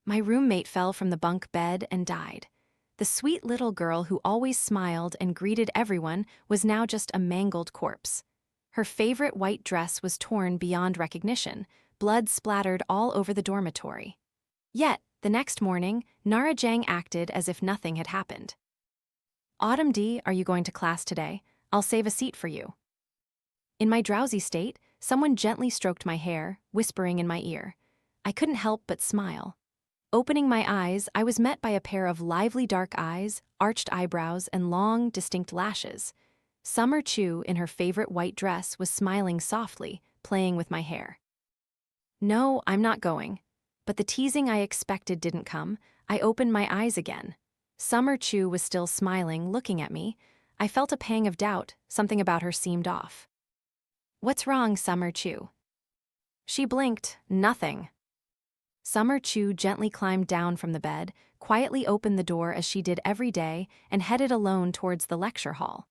My roommate fell from the bunk bed and died. The sweet little girl who always smiled and greeted everyone was now just a mangled corpse. Her favorite white dress was torn beyond recognition, blood splattered all over the dormitory. Yet, the next morning, Nara Jang acted as if nothing had happened. "Autumn D, are you going to class today? I'll save a seat for you." In my drowsy state, someone gently stroked my hair, whispering in my ear. I couldn't help but smile. Opening my eyes, I was met by a pair of lively dark eyes, arched eyebrows, and long, distinct lashes. Summer Chu, in her favorite white dress, was smiling softly, playing with my hair. "No, I'm not going." But the teasing I expected didn't come. I opened my eyes again. Summer Chu was still smiling, looking at me. I felt a pang of doubt, something about her seemed off. "What's wrong, Summer Chu?" She blinked. "Nothing." Summer Chu gently climbed down from the bed, quietly opened the door as she did every day, and headed alone towards the lecture hall.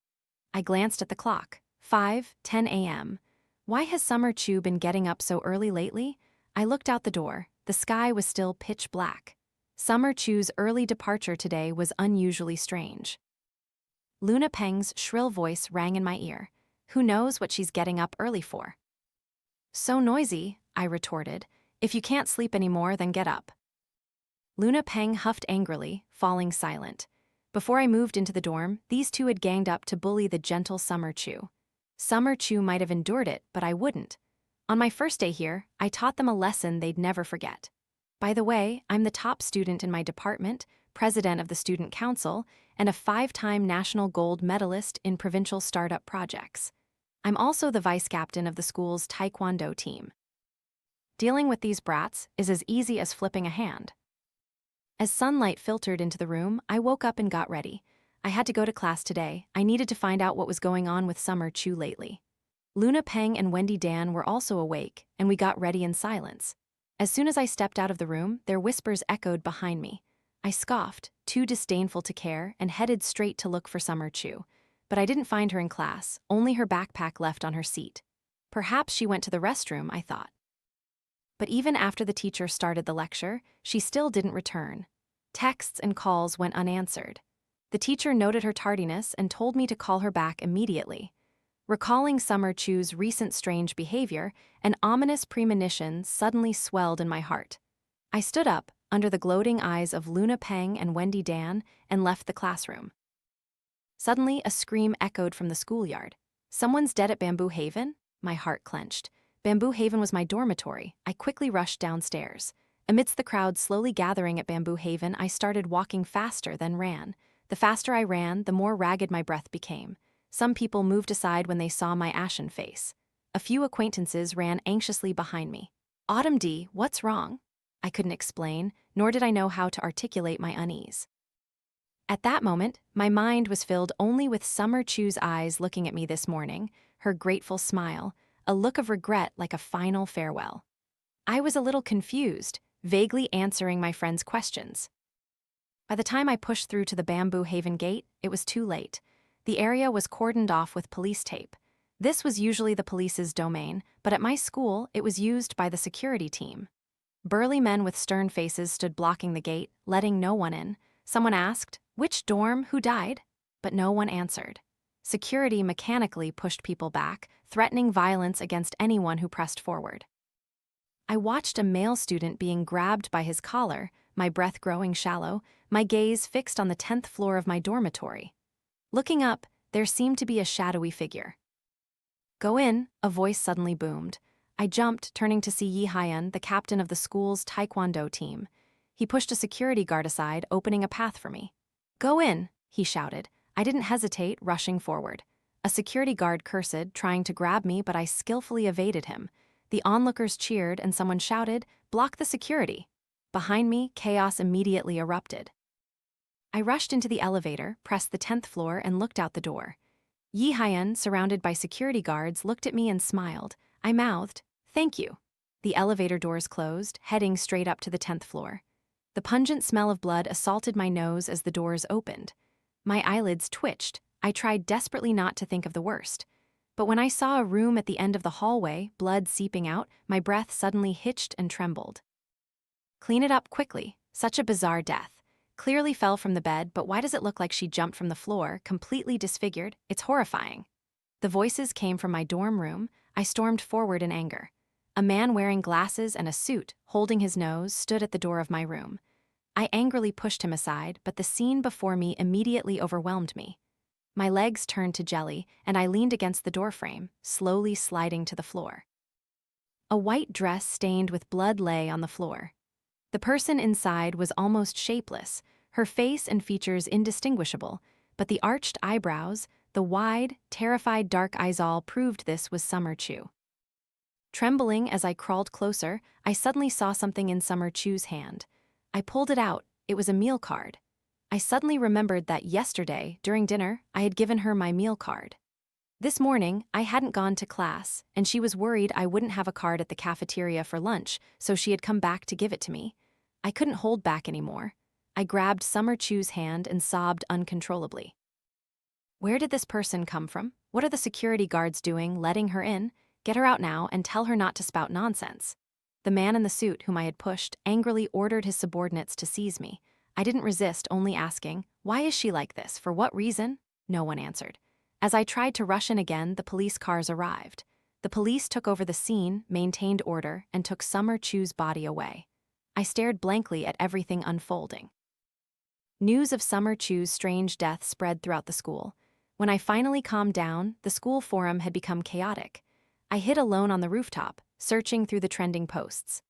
I glanced at the clock. 5:10 a.m. Why has Summer Chu been getting up so early lately? I looked out the door. The sky was still pitch black. Summer Chu's early departure today was unusually strange. Luna Peng's shrill voice rang in my ear. Who knows what she's getting up early for? "So noisy," I retorted. "If you can't sleep anymore, then get up." Luna Peng huffed angrily, falling silent. Before I moved into the dorm, these two had ganged up to bully the gentle Summer Chu. Summer Chu might have endured it, but I wouldn't. On my first day here, I taught them a lesson they'd never forget. By the way, I'm the top student in my department, president of the student council, and a 5-time national gold medalist in provincial startup projects. I'm also the vice captain of the school's taekwondo team. Dealing with these brats is as easy as flipping a hand. As sunlight filtered into the room, I woke up and got ready. I had to go to class today. I needed to find out what was going on with Summer Chu lately. Luna Peng and Wendy Dan were also awake, and we got ready in silence. As soon as I stepped out of the room, their whispers echoed behind me. I scoffed, too disdainful to care, and headed straight to look for Summer Chu. But I didn't find her in class, only her backpack left on her seat. Perhaps she went to the restroom, I thought. But even after the teacher started the lecture, she still didn't return. Texts and calls went unanswered. The teacher noted her tardiness and told me to call her back immediately. Recalling Summer Chu's recent strange behavior, an ominous premonition suddenly swelled in my heart. I stood up, under the gloating eyes of Luna Peng and Wendy Dan, and left the classroom. Suddenly, a scream echoed from the schoolyard. "Someone's dead at Bamboo Haven?" My heart clenched. Bamboo Haven was my dormitory. I quickly rushed downstairs. Amidst the crowd slowly gathering at Bamboo Haven, I started walking faster than ran. The faster I ran, the more ragged my breath became. Some people moved aside when they saw my ashen face. A few acquaintances ran anxiously behind me. "Autumn D, what's wrong?" I couldn't explain, nor did I know how to articulate my unease. At that moment, my mind was filled only with Summer Chu's eyes looking at me this morning, her grateful smile, a look of regret like a final farewell. I was a little confused, vaguely answering my friend's questions. By the time I pushed through to the Bamboo Haven gate, it was too late. The area was cordoned off with police tape. This was usually the police's domain, but at my school, it was used by the security team. Burly men with stern faces stood blocking the gate, letting no one in. Someone asked, "Which dorm? Who died?" But no one answered. Security mechanically pushed people back, threatening violence against anyone who pressed forward. I watched a male student being grabbed by his collar, my breath growing shallow, my gaze fixed on the 10th floor of my dormitory. Looking up, there seemed to be a shadowy figure. "Go in," a voice suddenly boomed. I jumped, turning to see Yi Hyan, the captain of the school's taekwondo team. He pushed a security guard aside, opening a path for me. "Go in," he shouted. I didn't hesitate, rushing forward. A security guard cursed, trying to grab me, but I skillfully evaded him. The onlookers cheered, and someone shouted, "Block the security!" Behind me, chaos immediately erupted. I rushed into the elevator, pressed the 10th floor, and looked out the door. Yi Hyan, surrounded by security guards, looked at me and smiled. I mouthed, "Thank you." The elevator doors closed, heading straight up to the 10th floor. The pungent smell of blood assaulted my nose as the doors opened. My eyelids twitched. I tried desperately not to think of the worst. But when I saw a room at the end of the hallway, blood seeping out, my breath suddenly hitched and trembled. "Clean it up quickly," Such a bizarre death. Clearly fell from the bed, but why does it look like she jumped from the floor, completely disfigured? It's horrifying. The voices came from my dorm room. I stormed forward in anger. A man wearing glasses and a suit, holding his nose, stood at the door of my room. I angrily pushed him aside, but the scene before me immediately overwhelmed me. My legs turned to jelly, and I leaned against the doorframe, slowly sliding to the floor. A white dress stained with blood lay on the floor. The person inside was almost shapeless, her face and features indistinguishable, but the arched eyebrows, the wide, terrified dark eyes all proved this was Summer Chu. Trembling as I crawled closer, I suddenly saw something in Summer Chu's hand. I pulled it out. It was a meal card. I suddenly remembered that yesterday, during dinner, I had given her my meal card. This morning, I hadn't gone to class, and she was worried I wouldn't have a card at the cafeteria for lunch, so she had come back to give it to me. I couldn't hold back anymore. I grabbed Summer Chu's hand and sobbed uncontrollably. Where did this person come from? What are the security guards doing, letting her in? Get her out now and tell her not to spout nonsense. The man in the suit whom I had pushed angrily ordered his subordinates to seize me. I didn't resist, only asking, "Why is she like this? For what reason?" No one answered. As I tried to rush in again, the police cars arrived. The police took over the scene, maintained order, and took Summer Chu's body away. I stared blankly at everything unfolding. News of Summer Chu's strange death spread throughout the school. When I finally calmed down, the school forum had become chaotic. I hid alone on the rooftop, searching through the trending posts.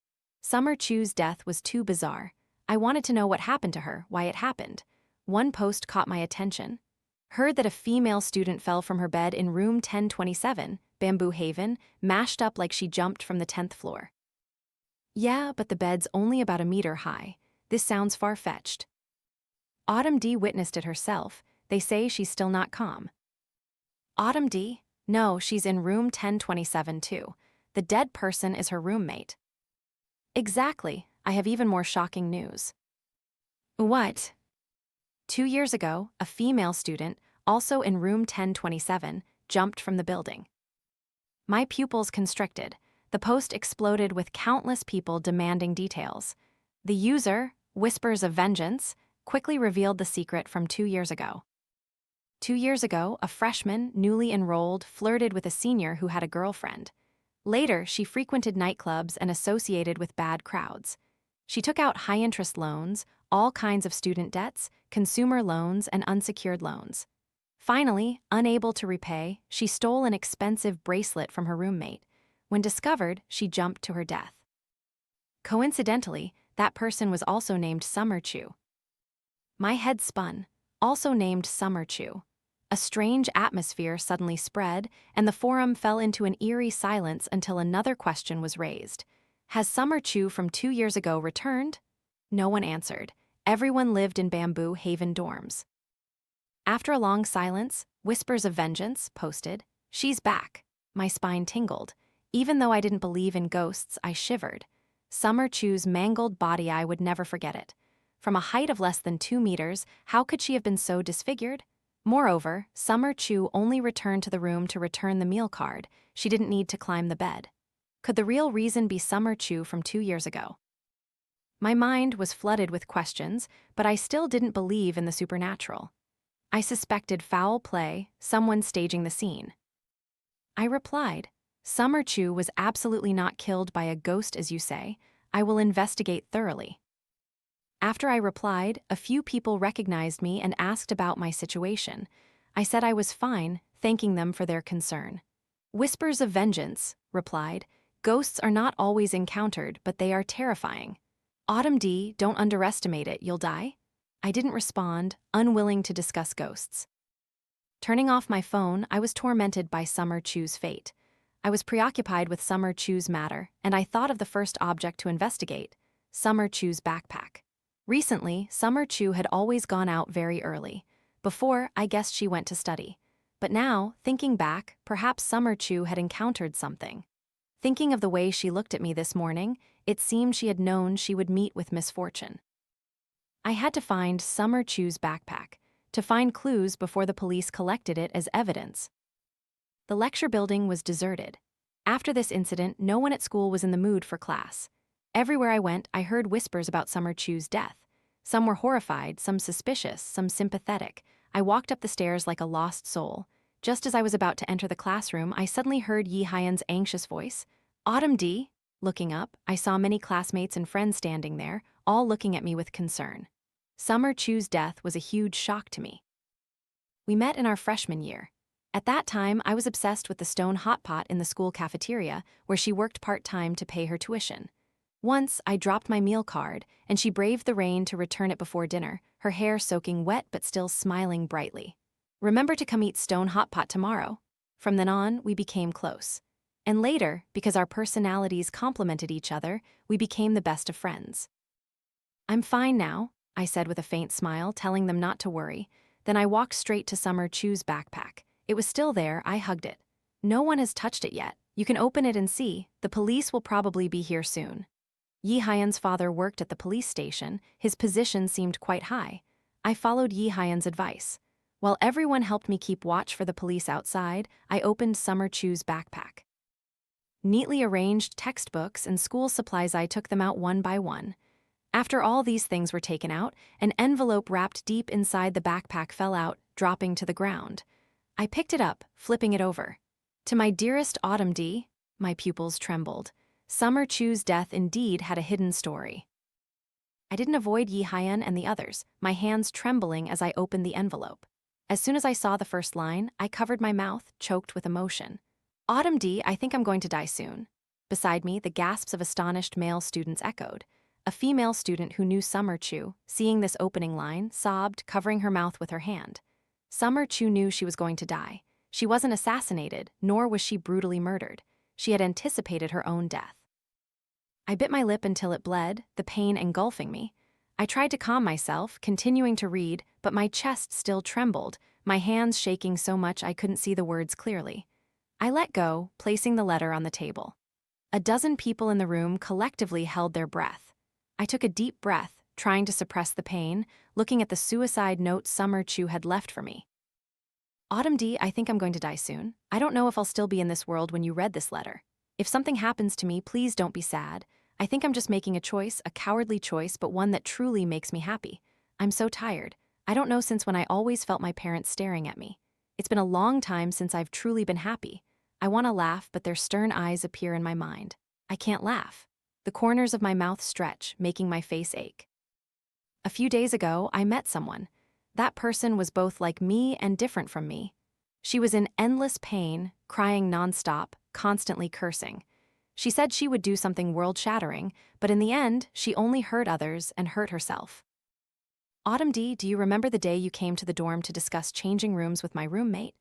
Summer Chu's death was too bizarre. I wanted to know what happened to her, why it happened. One post caught my attention. Heard that a female student fell from her bed in room 1027, Bamboo Haven, mashed up like she jumped from the 10th floor. Yeah, but the bed's only about a meter high. This sounds far-fetched. Autumn D witnessed it herself. They say she's still not calm. Autumn D? No, she's in room 1027 too. The dead person is her roommate. Exactly. I have even more shocking news. What? 2 years ago, a female student, also in room 1027, jumped from the building. My pupils constricted. The post exploded with countless people demanding details. The user, Whispers of Vengeance, quickly revealed the secret from 2 years ago. 2 years ago, a freshman, newly enrolled, flirted with a senior who had a girlfriend. Later, she frequented nightclubs and associated with bad crowds. She took out high-interest loans, all kinds of student debts, consumer loans, and unsecured loans. Finally, unable to repay, she stole an expensive bracelet from her roommate. When discovered, she jumped to her death. Coincidentally, that person was also named Summer Chu. My head spun. Also named Summer Chu. A strange atmosphere suddenly spread, and the forum fell into an eerie silence until another question was raised. Has Summer Chu from 2 years ago returned? No one answered. Everyone lived in Bamboo Haven dorms. After a long silence, Whispers of Vengeance posted, "She's back." My spine tingled. Even though I didn't believe in ghosts, I shivered. Summer Chu's mangled body, I would never forget it. From a height of less than 2 meters, how could she have been so disfigured? Moreover, Summer Chu only returned to the room to return the meal card. She didn't need to climb the bed. Could the real reason be Summer Chu from 2 years ago? My mind was flooded with questions, but I still didn't believe in the supernatural. I suspected foul play, someone staging the scene. I replied, "Summer Chu was absolutely not killed by a ghost, as you say. I will investigate thoroughly." After I replied, a few people recognized me and asked about my situation. I said I was fine, thanking them for their concern. Whispers of Vengeance replied, "Ghosts are not always encountered, but they are terrifying. Autumn D, don't underestimate it, you'll die." I didn't respond, unwilling to discuss ghosts. Turning off my phone, I was tormented by Summer Chu's fate. I was preoccupied with Summer Chu's matter, and I thought of the first object to investigate, Summer Chu's backpack. Recently, Summer Chu had always gone out very early. Before, I guessed she went to study. But now, thinking back, perhaps Summer Chu had encountered something. Thinking of the way she looked at me this morning, it seemed she had known she would meet with misfortune. I had to find Summer Chu's backpack, to find clues before the police collected it as evidence. The lecture building was deserted. After this incident, no one at school was in the mood for class. Everywhere I went, I heard whispers about Summer Chu's death. Some were horrified, some suspicious, some sympathetic. I walked up the stairs like a lost soul. Just as I was about to enter the classroom, I suddenly heard Yi Hyan's anxious voice. Autumn D. Looking up, I saw many classmates and friends standing there, all looking at me with concern. Summer Chu's death was a huge shock to me. We met in our freshman year. At that time, I was obsessed with the stone hot pot in the school cafeteria, where she worked part-time to pay her tuition. Once, I dropped my meal card, and she braved the rain to return it before dinner, her hair soaking wet but still smiling brightly. Remember to come eat stone hot pot tomorrow. From then on, we became close. And later, because our personalities complemented each other, we became the best of friends. I'm fine now, I said with a faint smile, telling them not to worry. Then I walked straight to Summer Chu's backpack. It was still there, I hugged it. No one has touched it yet. You can open it and see. The police will probably be here soon. Yi Hyan's father worked at the police station. His position seemed quite high. I followed Yi Hyan's advice. While everyone helped me keep watch for the police outside, I opened Summer Chu's backpack. Neatly arranged textbooks and school supplies, I took them out one by one. After all these things were taken out, an envelope wrapped deep inside the backpack fell out, dropping to the ground. I picked it up, flipping it over. To my dearest Autumn D. My pupils trembled. Summer Chu's death indeed had a hidden story. I didn't avoid Yi Hyan and the others, my hands trembling as I opened the envelope. As soon as I saw the first line, I covered my mouth, choked with emotion. Autumn D. I think I'm going to die soon. Beside me, the gasps of astonished male students echoed. A female student who knew Summer Chu, seeing this opening line, sobbed, covering her mouth with her hand. Summer Chu knew she was going to die. She wasn't assassinated, nor was she brutally murdered. She had anticipated her own death. I bit my lip until it bled, the pain engulfing me. I tried to calm myself, continuing to read, but my chest still trembled, my hands shaking so much I couldn't see the words clearly. I let go, placing the letter on the table. A dozen people in the room collectively held their breath. I took a deep breath, trying to suppress the pain, looking at the suicide note Summer Chu had left for me. Autumn D. I think I'm going to die soon. I don't know if I'll still be in this world when you read this letter. If something happens to me, please don't be sad. I think I'm just making a choice, a cowardly choice, but one that truly makes me happy. I'm so tired. I don't know since when I always felt my parents staring at me. It's been a long time since I've truly been happy. I want to laugh, but their stern eyes appear in my mind. I can't laugh. The corners of my mouth stretch, making my face ache. A few days ago, I met someone. That person was both like me and different from me. She was in endless pain, crying nonstop, constantly cursing. She said she would do something world-shattering, but in the end, she only hurt others and hurt herself. Autumn D., do you remember the day you came to the dorm to discuss changing rooms with my roommate?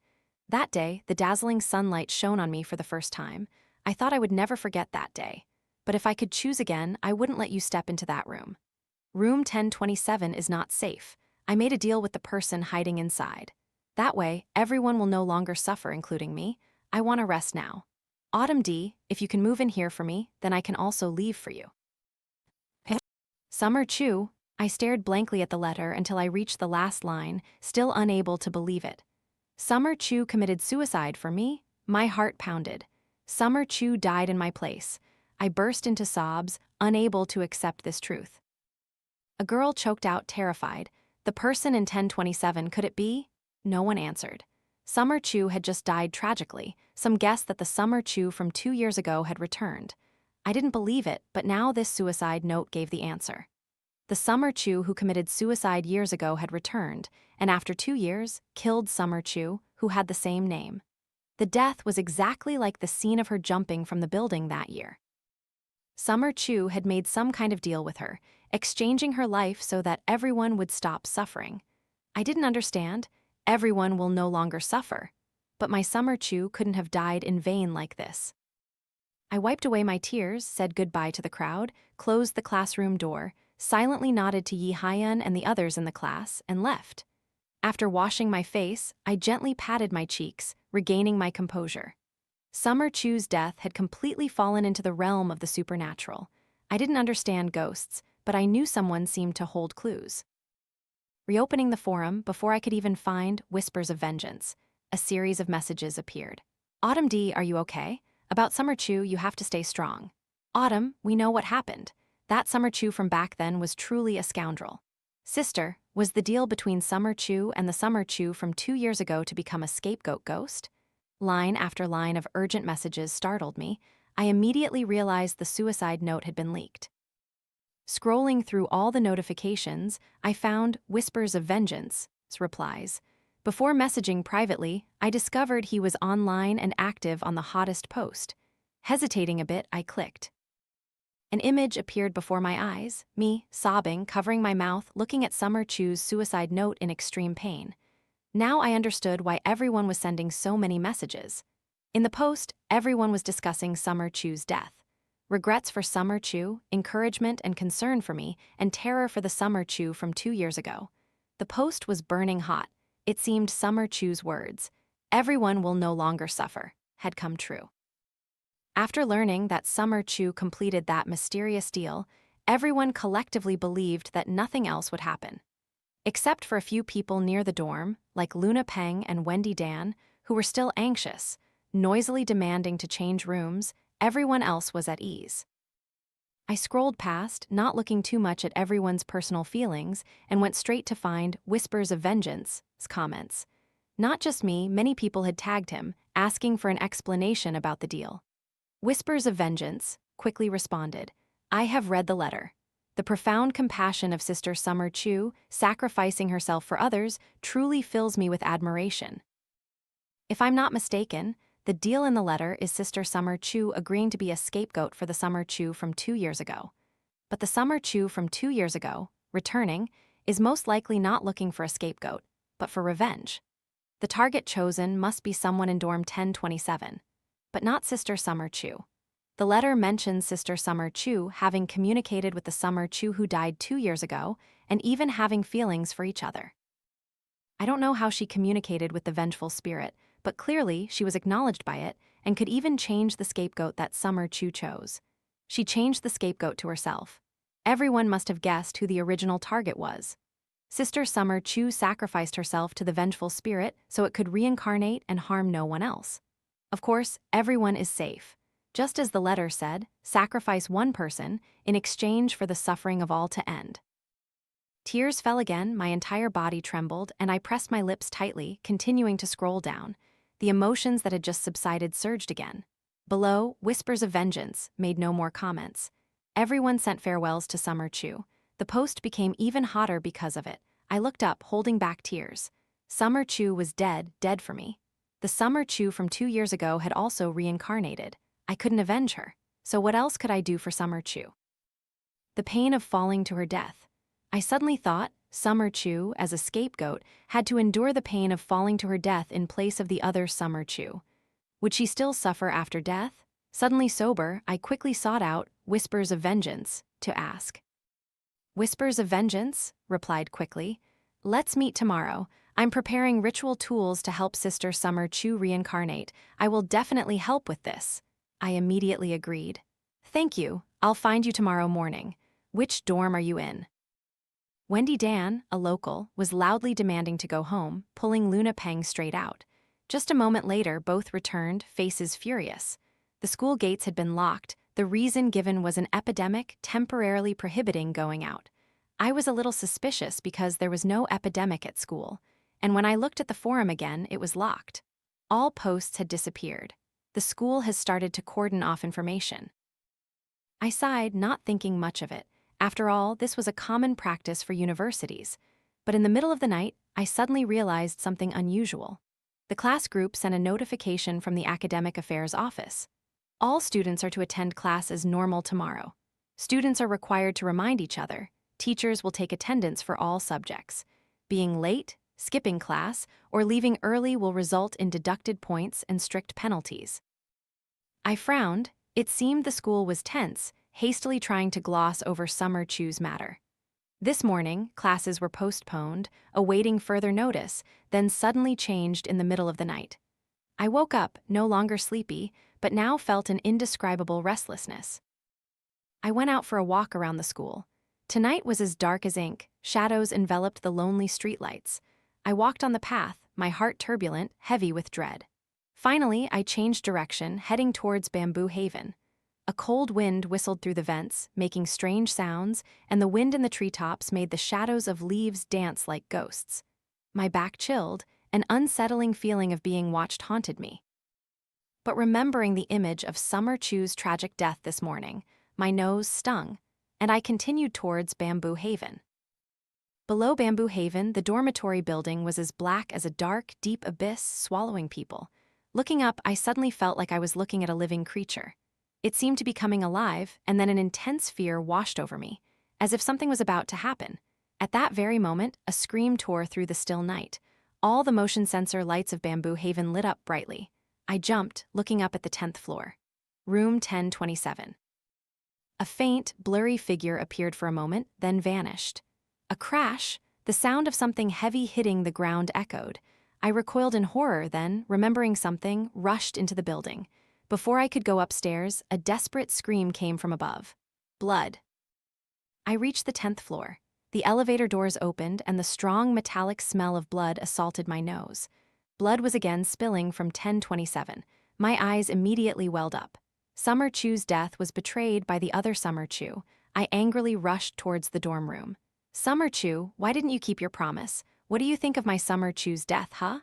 That day, the dazzling sunlight shone on me for the first time. I thought I would never forget that day. But if I could choose again, I wouldn't let you step into that room. Room 1027 is not safe. I made a deal with the person hiding inside. That way, everyone will no longer suffer, including me. I want to rest now. Autumn D., if you can move in here for me, then I can also leave for you. Summer Chu. I stared blankly at the letter until I reached the last line, still unable to believe it. Summer Chu committed suicide for me? My heart pounded. Summer Chu died in my place. I burst into sobs, unable to accept this truth. A girl choked out, terrified. The person in 1027, could it be? No one answered. Summer Chu had just died tragically. Some guessed that the Summer Chu from 2 years ago had returned. I didn't believe it, but now this suicide note gave the answer. The Summer Chu who committed suicide years ago had returned, and after 2 years, killed Summer Chu, who had the same name. The death was exactly like the scene of her jumping from the building that year. Summer Chu had made some kind of deal with her, exchanging her life so that everyone would stop suffering. I didn't understand. Everyone will no longer suffer. But my Summer Chu couldn't have died in vain like this. I wiped away my tears, said goodbye to the crowd, closed the classroom door, silently nodded to Yi Hyan and the others in the class, and left. After washing my face, I gently patted my cheeks, regaining my composure. Summer Chu's death had completely fallen into the realm of the supernatural. I didn't understand ghosts, but I knew someone seemed to hold clues. Reopening the forum, before I could even find Whispers of Vengeance, a series of messages appeared. Autumn D., are you okay? About Summer Chu, you have to stay strong. Autumn, we know what happened. That Summer Chu from back then was truly a scoundrel. Sister, was the deal between Summer Chu and the Summer Chu from 2 years ago to become a scapegoat ghost? Line after line of urgent messages startled me. I immediately realized the suicide note had been leaked. Scrolling through all the notifications, I found Whispers of Vengeance's replies. Before messaging privately, I discovered he was online and active on the hottest post. Hesitating a bit, I clicked. An image appeared before my eyes, me, sobbing, covering my mouth, looking at Summer Chu's suicide note in extreme pain. Now I understood why everyone was sending so many messages. In the post, everyone was discussing Summer Chu's death. Regrets for Summer Chu, encouragement and concern for me, and terror for the Summer Chu from 2 years ago. The post was burning hot. It seemed Summer Chu's words, "Everyone will no longer suffer," had come true. After learning that Summer Chu completed that mysterious deal, everyone collectively believed that nothing else would happen. Except for a few people near the dorm, like Luna Peng and Wendy Dan, who were still anxious, noisily demanding to change rooms, everyone else was at ease. I scrolled past, not looking too much at everyone's personal feelings, and went straight to find Whispers of Vengeance's comments. Not just me, many people had tagged him, asking for an explanation about the deal. Whispers of Vengeance quickly responded, "I have read the letter. The profound compassion of Sister Summer Chu, sacrificing herself for others, truly fills me with admiration." If I'm not mistaken, the deal in the letter is Sister Summer Chu agreeing to be a scapegoat for the Summer Chu from 2 years ago. But the Summer Chu from 2 years ago, returning, is most likely not looking for a scapegoat, but for revenge. The target chosen must be someone in dorm 1027. But not Sister Summer Chu. The letter mentions Sister Summer Chu having communicated with the Summer Chu who died 2 years ago and even having feelings for each other. I don't know how she communicated with the vengeful spirit, but clearly she was acknowledged by it and could even change the scapegoat that Summer Chu chose. She changed the scapegoat to herself. Everyone must have guessed who the original target was. Sister Summer Chu sacrificed herself to the vengeful spirit so it could reincarnate and harm no one else. Of course, everyone is safe. Just as the letter said, sacrifice one person in exchange for the suffering of all to end. Tears fell again, my entire body trembled, and I pressed my lips tightly, continuing to scroll down. The emotions that had just subsided surged again. Below, Whispers of Vengeance made no more comments. Everyone sent farewells to Summer Chu. The post became even hotter because of it. I looked up, holding back tears. Summer Chu was dead for me. The Summer Chu from 2 years ago had also reincarnated. I couldn't avenge her, so what else could I do for Summer Chu? The pain of falling to her death. I suddenly thought Summer Chu, as a scapegoat, had to endure the pain of falling to her death in place of the other Summer Chu. Would she still suffer after death? Suddenly sober, I quickly sought out Whispers of Vengeance to ask. Whispers of Vengeance replied quickly, "Let's meet tomorrow. I'm preparing ritual tools to help Sister Summer Chu reincarnate. I will definitely help with this." I immediately agreed. "Thank you. I'll find you tomorrow morning. Which dorm are you in?" Wendy Dan, a local, was loudly demanding to go home, pulling Luna Peng straight out. Just a moment later, both returned, faces furious. The school gates had been locked. The reason given was an epidemic temporarily prohibiting going out. I was a little suspicious because there was no epidemic at school. And when I looked at the forum again, it was locked. All posts had disappeared. The school has started to cordon off information. I sighed, not thinking much of it. After all, this was a common practice for universities. But in the middle of the night, I suddenly realized something unusual. The class group sent a notification from the Academic Affairs Office. All students are to attend class as normal tomorrow. Students are required to remind each other. Teachers will take attendance for all subjects. Being late, skipping class, or leaving early will result in deducted points and strict penalties. I frowned. It seemed the school was tense, hastily trying to gloss over Summer Chu's matter. This morning, classes were postponed, awaiting further notice, then suddenly changed in the middle of the night. I woke up, no longer sleepy, but now felt an indescribable restlessness. I went out for a walk around the school. Tonight was as dark as ink. Shadows enveloped the lonely streetlights. I walked on the path, my heart turbulent, heavy with dread. Finally, I changed direction, heading towards Bamboo Haven. A cold wind whistled through the vents, making strange sounds, and the wind in the treetops made the shadows of leaves dance like ghosts. My back chilled, an unsettling feeling of being watched haunted me. But remembering the image of Summer Chu's tragic death this morning, my nose stung, and I continued towards Bamboo Haven. Below Bamboo Haven, the dormitory building was as black as a dark, deep abyss swallowing people. Looking up, I suddenly felt like I was looking at a living creature. It seemed to be coming alive, and then an intense fear washed over me, as if something was about to happen. At that very moment, a scream tore through the still night. All the motion sensor lights of Bamboo Haven lit up brightly. I jumped, looking up at the 10th floor. Room 1027. A faint, blurry figure appeared for a moment, then vanished. A crash, the sound of something heavy hitting the ground echoed. I recoiled in horror, then, remembering something, rushed into the building. Before I could go upstairs, a desperate scream came from above. Blood. I reached the 10th floor. The elevator doors opened, and the strong metallic smell of blood assaulted my nose. Blood was again spilling from 1027. My eyes immediately welled up. Summer Chu's death was betrayed by the other Summer Chu. I angrily rushed towards the dorm room. Summer Chu, why didn't you keep your promise? What do you think of my Summer Chu's death, huh?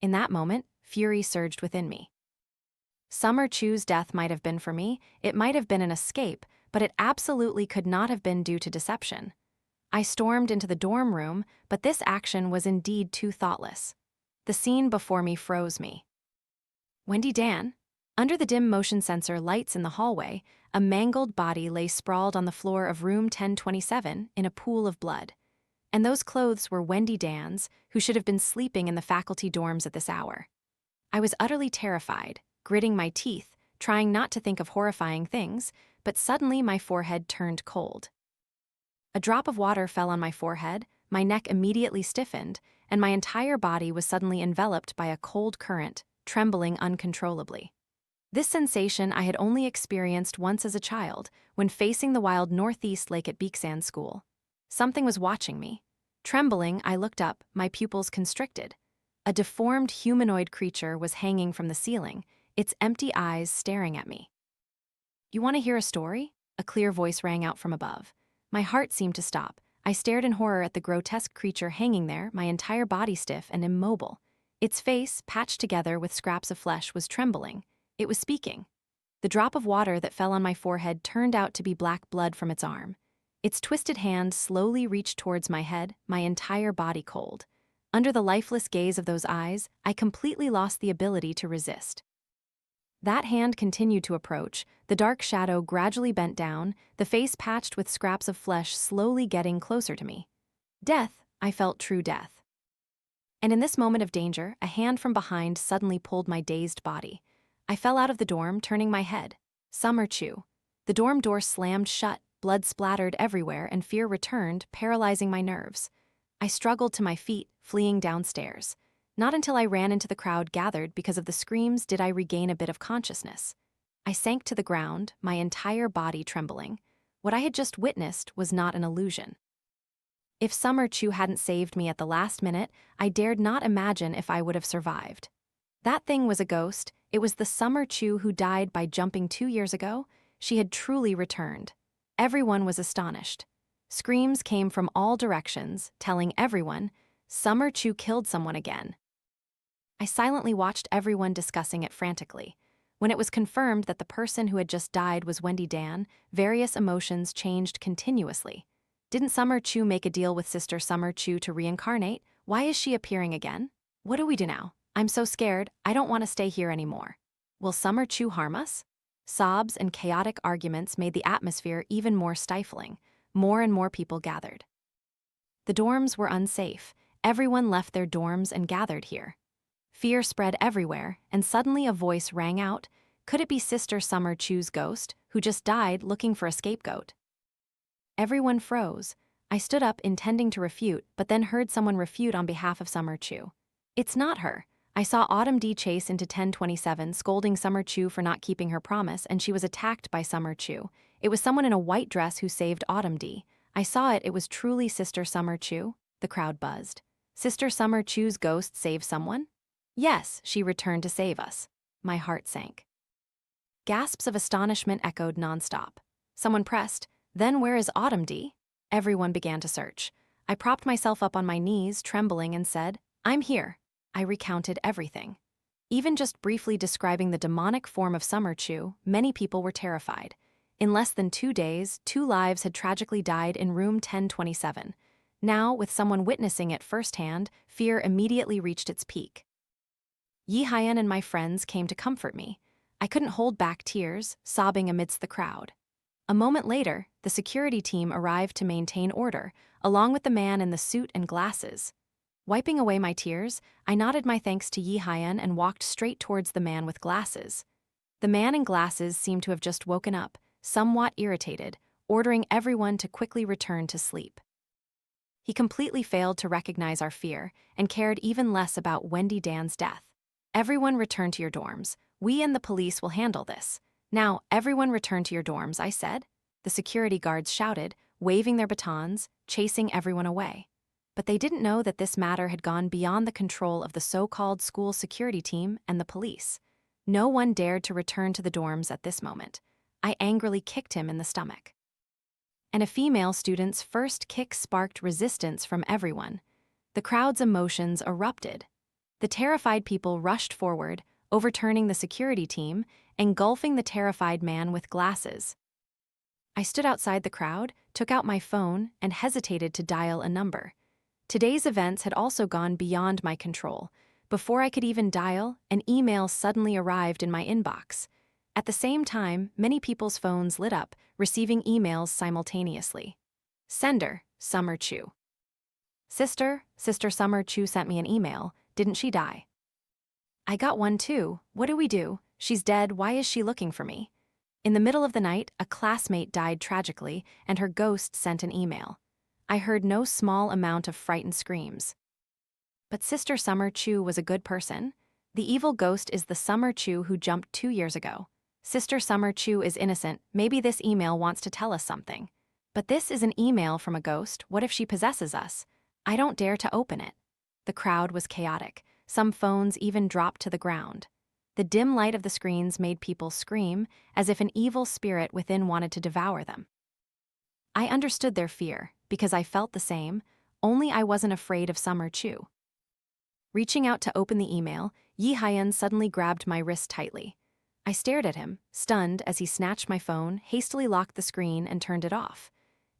In that moment, fury surged within me. Summer Chu's death might have been for me, it might have been an escape, but it absolutely could not have been due to deception. I stormed into the dorm room, but this action was indeed too thoughtless. The scene before me froze me. Wendy Dan? Under the dim motion sensor lights in the hallway, a mangled body lay sprawled on the floor of room 1027 in a pool of blood. And those clothes were Wendy Dan's, who should have been sleeping in the faculty dorms at this hour. I was utterly terrified, gritting my teeth, trying not to think of horrifying things, but suddenly my forehead turned cold. A drop of water fell on my forehead, my neck immediately stiffened, and my entire body was suddenly enveloped by a cold current, trembling uncontrollably. This sensation I had only experienced once as a child, when facing the wild northeast lake at Beeksand School. Something was watching me. Trembling, I looked up, my pupils constricted. A deformed humanoid creature was hanging from the ceiling, its empty eyes staring at me. "You want to hear a story?" A clear voice rang out from above. My heart seemed to stop. I stared in horror at the grotesque creature hanging there, my entire body stiff and immobile. Its face, patched together with scraps of flesh, was trembling. It was speaking. The drop of water that fell on my forehead turned out to be black blood from its arm. Its twisted hand slowly reached towards my head, my entire body cold. Under the lifeless gaze of those eyes, I completely lost the ability to resist. That hand continued to approach, the dark shadow gradually bent down, the face patched with scraps of flesh slowly getting closer to me. Death, I felt true death. And in this moment of danger, a hand from behind suddenly pulled my dazed body. I fell out of the dorm, turning my head. Summer Chu. The dorm door slammed shut, blood splattered everywhere, and fear returned, paralyzing my nerves. I struggled to my feet, fleeing downstairs. Not until I ran into the crowd gathered because of the screams did I regain a bit of consciousness. I sank to the ground, my entire body trembling. What I had just witnessed was not an illusion. If Summer Chu hadn't saved me at the last minute, I dared not imagine if I would have survived. That thing was a ghost. It was the Summer Chu who died by jumping 2 years ago. She had truly returned. Everyone was astonished. Screams came from all directions, telling everyone, Summer Chu killed someone again. I silently watched everyone discussing it frantically. When it was confirmed that the person who had just died was Wendy Dan, various emotions changed continuously. Didn't Summer Chu make a deal with Sister Summer Chu to reincarnate? Why is she appearing again? What do we do now? I'm so scared, I don't want to stay here anymore. Will Summer Chu harm us? Sobs and chaotic arguments made the atmosphere even more stifling. More and more people gathered. The dorms were unsafe. Everyone left their dorms and gathered here. Fear spread everywhere, and suddenly a voice rang out. Could it be Sister Summer Chu's ghost, who just died looking for a scapegoat? Everyone froze. I stood up intending to refute, but then heard someone refute on behalf of Summer Chu. It's not her. I saw Autumn D chase into 1027, scolding Summer Chu for not keeping her promise, and she was attacked by Summer Chu. It was someone in a white dress who saved Autumn D. I saw it was truly Sister Summer Chu. The crowd buzzed. Sister Summer Chu's ghost saved someone? Yes, she returned to save us. My heart sank. Gasps of astonishment echoed nonstop. Someone pressed, "Then where is Autumn D?" Everyone began to search. I propped myself up on my knees, trembling, and said, "I'm here." I recounted everything. Even just briefly describing the demonic form of Summer Chu, many people were terrified. In less than 2 days, 2 lives had tragically died in room 1027. Now, with someone witnessing it firsthand, fear immediately reached its peak. Yi Hyan and my friends came to comfort me. I couldn't hold back tears, sobbing amidst the crowd. A moment later, the security team arrived to maintain order, along with the man in the suit and glasses. Wiping away my tears, I nodded my thanks to Yi Hyan and walked straight towards the man with glasses. The man in glasses seemed to have just woken up, somewhat irritated, ordering everyone to quickly return to sleep. He completely failed to recognize our fear and cared even less about Wendy Dan's death. "Everyone return to your dorms. We and the police will handle this." "Now, everyone return to your dorms," I said. The security guards shouted, waving their batons, chasing everyone away. But they didn't know that this matter had gone beyond the control of the so-called school security team and the police. No one dared to return to the dorms at this moment. I angrily kicked him in the stomach. And a female student's first kick sparked resistance from everyone. The crowd's emotions erupted. The terrified people rushed forward, overturning the security team, engulfing the terrified man with glasses. I stood outside the crowd, took out my phone, and hesitated to dial a number. Today's events had also gone beyond my control. Before I could even dial, an email suddenly arrived in my inbox. At the same time, many people's phones lit up, receiving emails simultaneously. Sender, Summer Chu. Sister Summer Chu sent me an email. Didn't she die? I got one too. What do we do? She's dead. Why is she looking for me? In the middle of the night, a classmate died tragically, and her ghost sent an email. I heard no small amount of frightened screams. But Sister Summer Chu was a good person. The evil ghost is the Summer Chu who jumped 2 years ago. Sister Summer Chu is innocent. Maybe this email wants to tell us something. But this is an email from a ghost. What if she possesses us? I don't dare to open it. The crowd was chaotic. Some phones even dropped to the ground. The dim light of the screens made people scream, as if an evil spirit within wanted to devour them. I understood their fear, because I felt the same, only I wasn't afraid of Summer Chu. Reaching out to open the email, Yi Hyan suddenly grabbed my wrist tightly. I stared at him, stunned, as he snatched my phone, hastily locked the screen, and turned it off.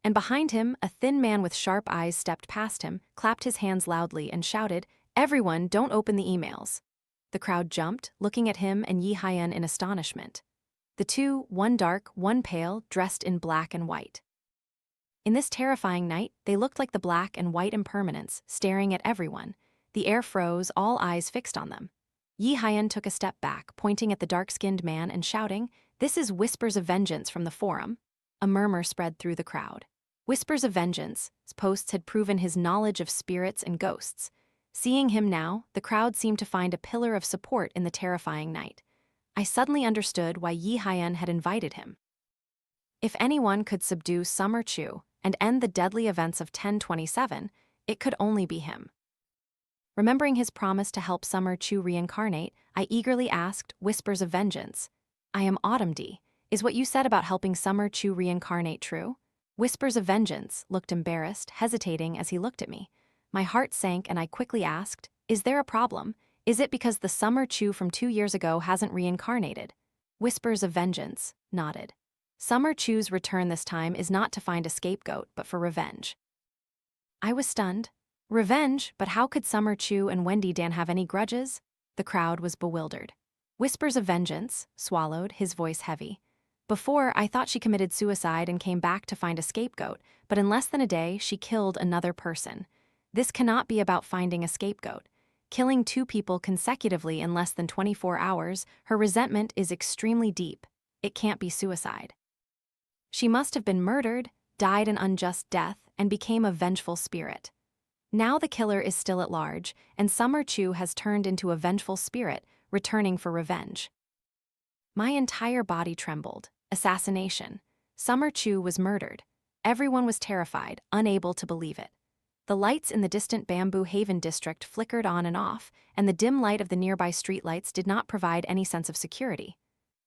And behind him, a thin man with sharp eyes stepped past him, clapped his hands loudly, and shouted, "Everyone, don't open the emails." The crowd jumped, looking at him and Yi Hyan in astonishment. The two, one dark, one pale, dressed in black and white. In this terrifying night, they looked like the black and white impermanents, staring at everyone. The air froze, all eyes fixed on them. Yi Hyan took a step back, pointing at the dark-skinned man and shouting, "This is Whispers of Vengeance from the forum." A murmur spread through the crowd. Whispers of Vengeance's posts had proven his knowledge of spirits and ghosts. Seeing him now, the crowd seemed to find a pillar of support in the terrifying night. I suddenly understood why Yi Hyan had invited him. If anyone could subdue Summer Chu and end the deadly events of 1027, it could only be him. Remembering his promise to help Summer Chu reincarnate, I eagerly asked, "Whispers of Vengeance, I am Autumn D. Is what you said about helping Summer Chu reincarnate true?" Whispers of Vengeance looked embarrassed, hesitating as he looked at me. My heart sank and I quickly asked, "Is there a problem? Is it because the Summer Chu from 2 years ago hasn't reincarnated?" Whispers of Vengeance nodded. Summer Chu's return this time is not to find a scapegoat, but for revenge. I was stunned. Revenge? But how could Summer Chu and Wendy Dan have any grudges? The crowd was bewildered. Whispers of Vengeance swallowed, his voice heavy. Before, I thought she committed suicide and came back to find a scapegoat, but in less than a day, she killed another person. This cannot be about finding a scapegoat. Killing 2 people consecutively in less than 24 hours, her resentment is extremely deep. It can't be suicide. She must have been murdered, died an unjust death, and became a vengeful spirit. Now the killer is still at large, and Summer Chu has turned into a vengeful spirit, returning for revenge. My entire body trembled. Assassination. Summer Chu was murdered. Everyone was terrified, unable to believe it. The lights in the distant Bamboo Haven district flickered on and off, and the dim light of the nearby streetlights did not provide any sense of security.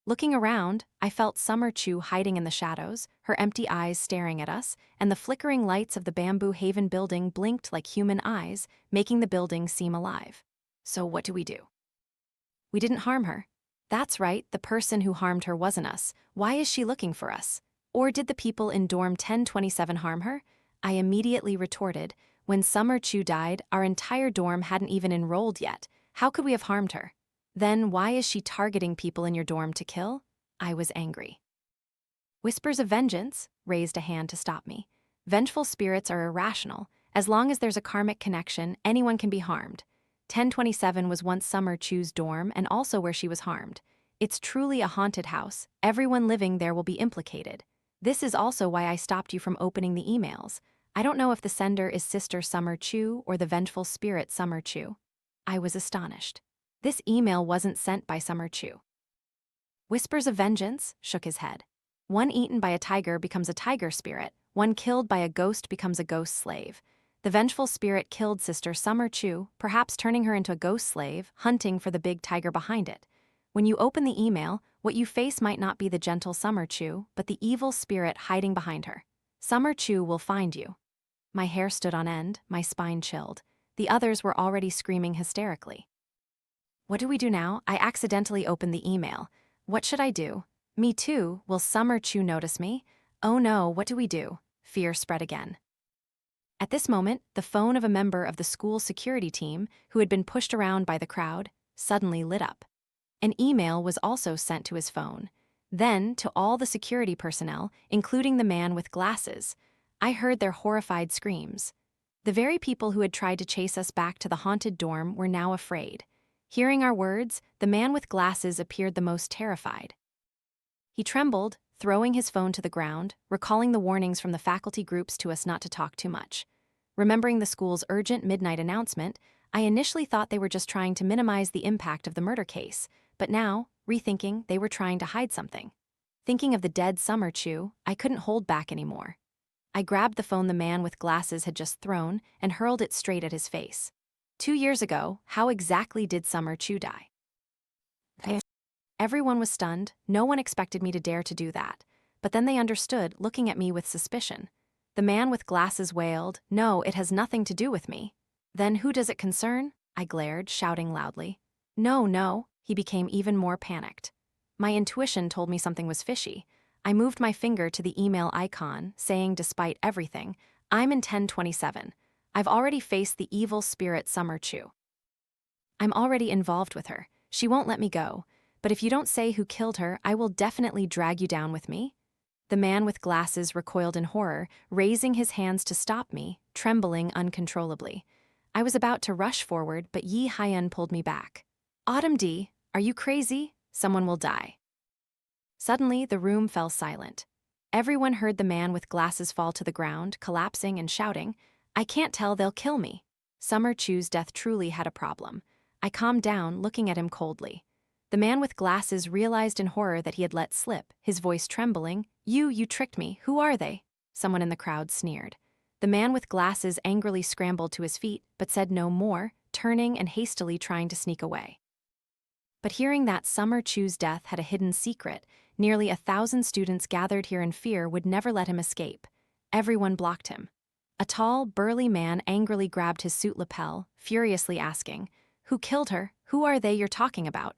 Looking around, I felt Summer Chu hiding in the shadows, her empty eyes staring at us, and the flickering lights of the Bamboo Haven building blinked like human eyes, making the building seem alive. So what do? We didn't harm her. That's right, the person who harmed her wasn't us. Why is she looking for us? Or did the people in dorm 1027 harm her? I immediately retorted. When Summer Chu died, our entire dorm hadn't even enrolled yet. How could we have harmed her? Then why is she targeting people in your dorm to kill? I was angry. Whispers of vengeance raised a hand to stop me. Vengeful spirits are irrational. As long as there's a karmic connection, anyone can be harmed. 1027 was once Summer Chu's dorm and also where she was harmed. It's truly a haunted house. Everyone living there will be implicated. This is also why I stopped you from opening the emails. I don't know if the sender is Sister Summer Chu or the vengeful spirit Summer Chu. I was astonished. This email wasn't sent by Summer Chu. Whispers of vengeance shook his head. One eaten by a tiger becomes a tiger spirit. One killed by a ghost becomes a ghost slave. The vengeful spirit killed Sister Summer Chu, perhaps turning her into a ghost slave, hunting for the big tiger behind it. When you open the email, what you face might not be the gentle Summer Chu, but the evil spirit hiding behind her. Summer Chu will find you. My hair stood on end, my spine chilled. The others were already screaming hysterically. What do we do now? I accidentally opened the email. What should I do? Me too. Will Summer Chu notice me? Oh no, what do we do? Fear spread again. At this moment, the phone of a member of the school security team, who had been pushed around by the crowd, suddenly lit up. An email was also sent to his phone. Then, to all the security personnel, including the man with glasses, I heard their horrified screams. The very people who had tried to chase us back to the haunted dorm were now afraid. Hearing our words, the man with glasses appeared the most terrified. He trembled, throwing his phone to the ground, recalling the warnings from the faculty groups to us not to talk too much. Remembering the school's urgent midnight announcement, I initially thought they were just trying to minimize the impact of the murder case, but now, rethinking, they were trying to hide something. Thinking of the dead Summer Chu, I couldn't hold back anymore. I grabbed the phone the man with glasses had just thrown and hurled it straight at his face. 2 years ago, how exactly did Summer Chu die? Everyone was stunned. No one expected me to dare to do that. But then they understood, looking at me with suspicion. The man with glasses wailed, "No, it has nothing to do with me." "Then who does it concern?" I glared, shouting loudly. No, he became even more panicked. My intuition told me something was fishy. I moved my finger to the email icon, saying despite everything, "I'm in 1027. I've already faced the evil spirit Summer Chu. I'm already involved with her. She won't let me go. But if you don't say who killed her, I will definitely drag you down with me." The man with glasses recoiled in horror, raising his hands to stop me, trembling uncontrollably. I was about to rush forward, but Yi Haiyan pulled me back. "Autumn D, are you crazy? Someone will die." Suddenly, the room fell silent. Everyone heard the man with glasses fall to the ground, collapsing and shouting, "I can't tell, they'll kill me." Summer Chu's death truly had a problem. I calmed down, looking at him coldly. The man with glasses realized in horror that he had let slip, his voice trembling. You tricked me. Who are they?" Someone in the crowd sneered. The man with glasses angrily scrambled to his feet, but said no more, turning and hastily trying to sneak away. But hearing that Summer Chu's death had a hidden secret, nearly 1,000 students gathered here in fear would never let him escape. Everyone blocked him. A tall, burly man angrily grabbed his suit lapel, furiously asking, "Who killed her? Who are they you're talking about?"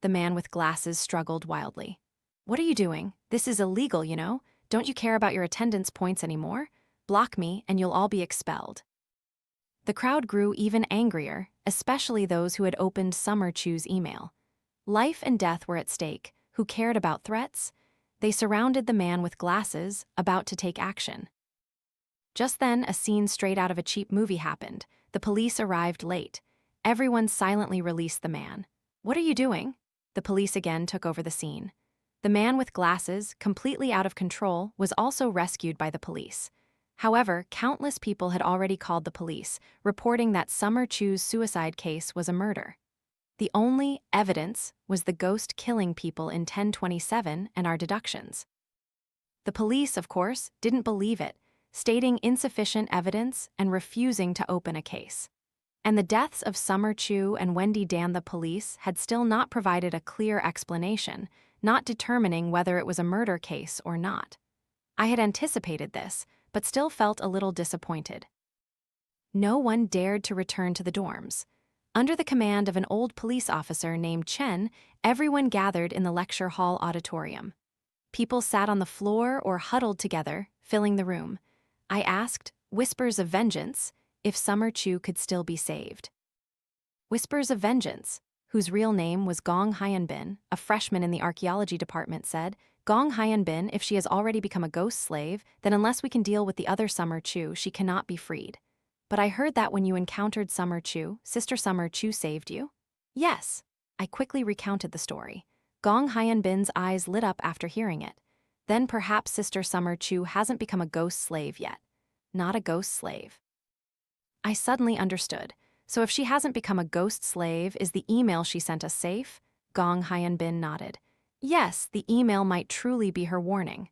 The man with glasses struggled wildly. "What are you doing? This is illegal, you know. Don't you care about your attendance points anymore? Block me and you'll all be expelled." The crowd grew even angrier, especially those who had opened Summer Chu's email. Life and death were at stake. Who cared about threats? They surrounded the man with glasses, about to take action. Just then, a scene straight out of a cheap movie happened. The police arrived late. Everyone silently released the man. "What are you doing?" The police again took over the scene. The man with glasses, completely out of control, was also rescued by the police. However, countless people had already called the police, reporting that Summer Chu's suicide case was a murder. The only evidence was the ghost killing people in 1027 and our deductions. The police, of course, didn't believe it, stating insufficient evidence and refusing to open a case. And the deaths of Summer Chu and Wendy Dan, the police, had still not provided a clear explanation. not determining whether it was a murder case or not. I had anticipated this, but still felt a little disappointed. No one dared to return to the dorms. Under the command of an old police officer named Chen, everyone gathered in the lecture hall auditorium. People sat on the floor or huddled together, filling the room. I asked, whispers of vengeance, if Summer Chu could still be saved. Whispers of Vengeance, whose real name was Gong Hyanbin, a freshman in the archaeology department, said, Gong Hyanbin, if she has already become a ghost slave, then unless we can deal with the other Summer Chu, she cannot be freed. But I heard that when you encountered Summer Chu, Sister Summer Chu saved you? Yes. I quickly recounted the story. Gong Hyanbin's eyes lit up after hearing it. Then perhaps Sister Summer Chu hasn't become a ghost slave yet. Not a ghost slave. I suddenly understood. So if she hasn't become a ghost slave, is the email she sent us safe? Gong Hyanbin nodded. Yes, the email might truly be her warning.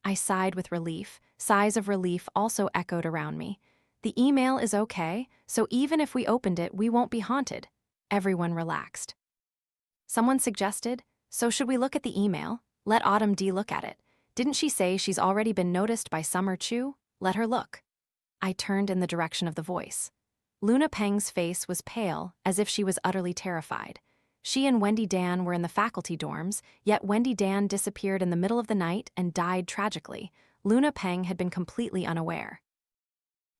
I sighed with relief. Sighs of relief also echoed around me. The email is okay, so even if we opened it, we won't be haunted. Everyone relaxed. Someone suggested, so should we look at the email? Let Autumn D look at it. Didn't she say she's already been noticed by Summer Chu? Let her look. I turned in the direction of the voice. Luna Peng's face was pale, as if she was utterly terrified. She and Wendy Dan were in the faculty dorms, yet Wendy Dan disappeared in the middle of the night and died tragically. Luna Peng had been completely unaware.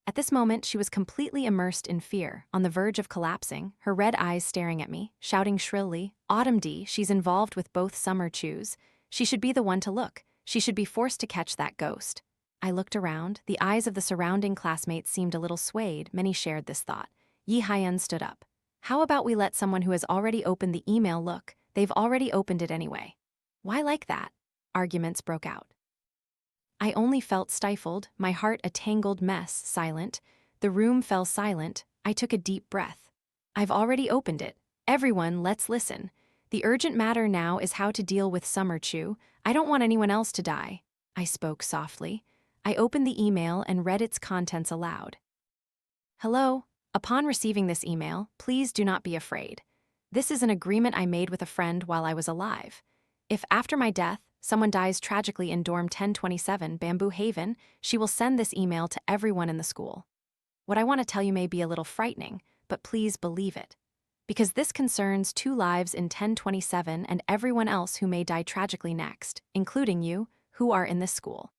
At this moment, she was completely immersed in fear, on the verge of collapsing, her red eyes staring at me, shouting shrilly, Autumn D, she's involved with both Summer Chus. She should be the one to look. She should be forced to catch that ghost. I looked around. The eyes of the surrounding classmates seemed a little swayed. Many shared this thought. Yi Haiyan stood up. How about we let someone who has already opened the email look? They've already opened it anyway. Why like that? Arguments broke out. I only felt stifled, my heart a tangled mess, silent. The room fell silent. I took a deep breath. I've already opened it. Everyone, let's listen. The urgent matter now is how to deal with Summer Chu. I don't want anyone else to die. I spoke softly. I opened the email and read its contents aloud. Hello. Upon receiving this email, please do not be afraid. This is an agreement I made with a friend while I was alive. If after my death, someone dies tragically in dorm 1027 Bamboo Haven, she will send this email to everyone in the school. What I want to tell you may be a little frightening, but please believe it. Because this concerns 2 lives in 1027 and everyone else who may die tragically next, including you, who are in this school.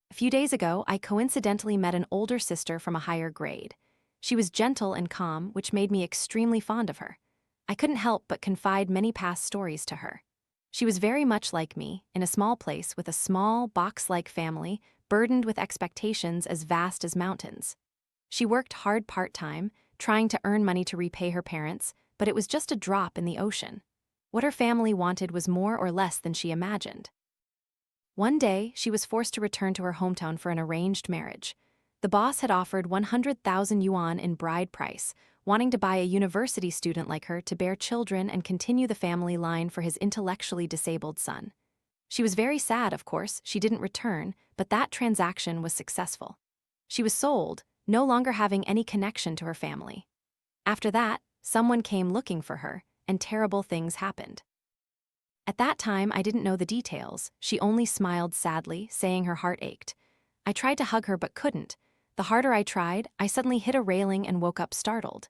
A few days ago, I coincidentally met an older sister from a higher grade. She was gentle and calm, which made me extremely fond of her. I couldn't help but confide many past stories to her. She was very much like me, in a small place with a small, box-like family, burdened with expectations as vast as mountains. She worked hard part-time, trying to earn money to repay her parents, but it was just a drop in the ocean. What her family wanted was more or less than she imagined. One day, she was forced to return to her hometown for an arranged marriage. The boss had offered 100,000 yuan in bride price, wanting to buy a university student like her to bear children and continue the family line for his intellectually disabled son. She was very sad, of course, she didn't return, but that transaction was successful. She was sold, no longer having any connection to her family. After that, someone came looking for her, and terrible things happened. At that time, I didn't know the details. She only smiled sadly, saying her heart ached. I tried to hug her but couldn't. The harder I tried, I suddenly hit a railing and woke up startled.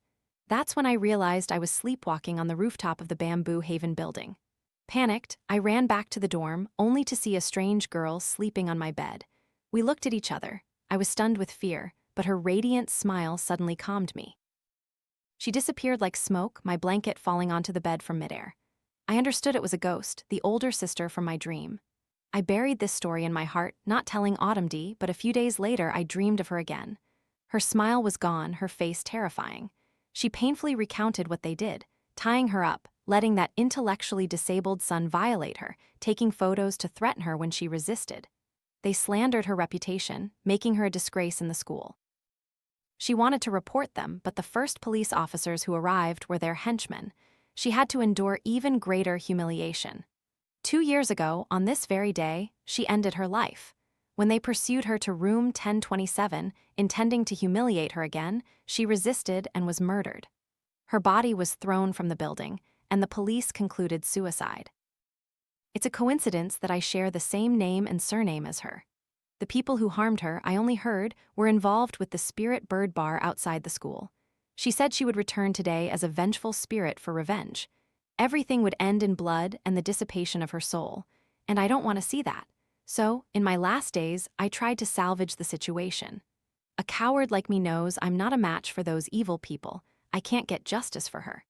That's when I realized I was sleepwalking on the rooftop of the Bamboo Haven building. Panicked, I ran back to the dorm, only to see a strange girl sleeping on my bed. We looked at each other. I was stunned with fear, but her radiant smile suddenly calmed me. She disappeared like smoke, my blanket falling onto the bed from midair. I understood it was a ghost, the older sister from my dream. I buried this story in my heart, not telling Autumn D, but a few days later I dreamed of her again. Her smile was gone, her face terrifying. She painfully recounted what they did, tying her up, letting that intellectually disabled son violate her, taking photos to threaten her when she resisted. They slandered her reputation, making her a disgrace in the school. She wanted to report them, but the first police officers who arrived were their henchmen. She had to endure even greater humiliation. 2 years ago, on this very day, she ended her life. When they pursued her to room 1027, intending to humiliate her again, she resisted and was murdered. Her body was thrown from the building, and the police concluded suicide. It's a coincidence that I share the same name and surname as her. The people who harmed her, I only heard, were involved with the spirit bird bar outside the school. She said she would return today as a vengeful spirit for revenge. Everything would end in blood and the dissipation of her soul, and I don't want to see that. So, in my last days, I tried to salvage the situation. A coward like me knows I'm not a match for those evil people. I can't get justice for her.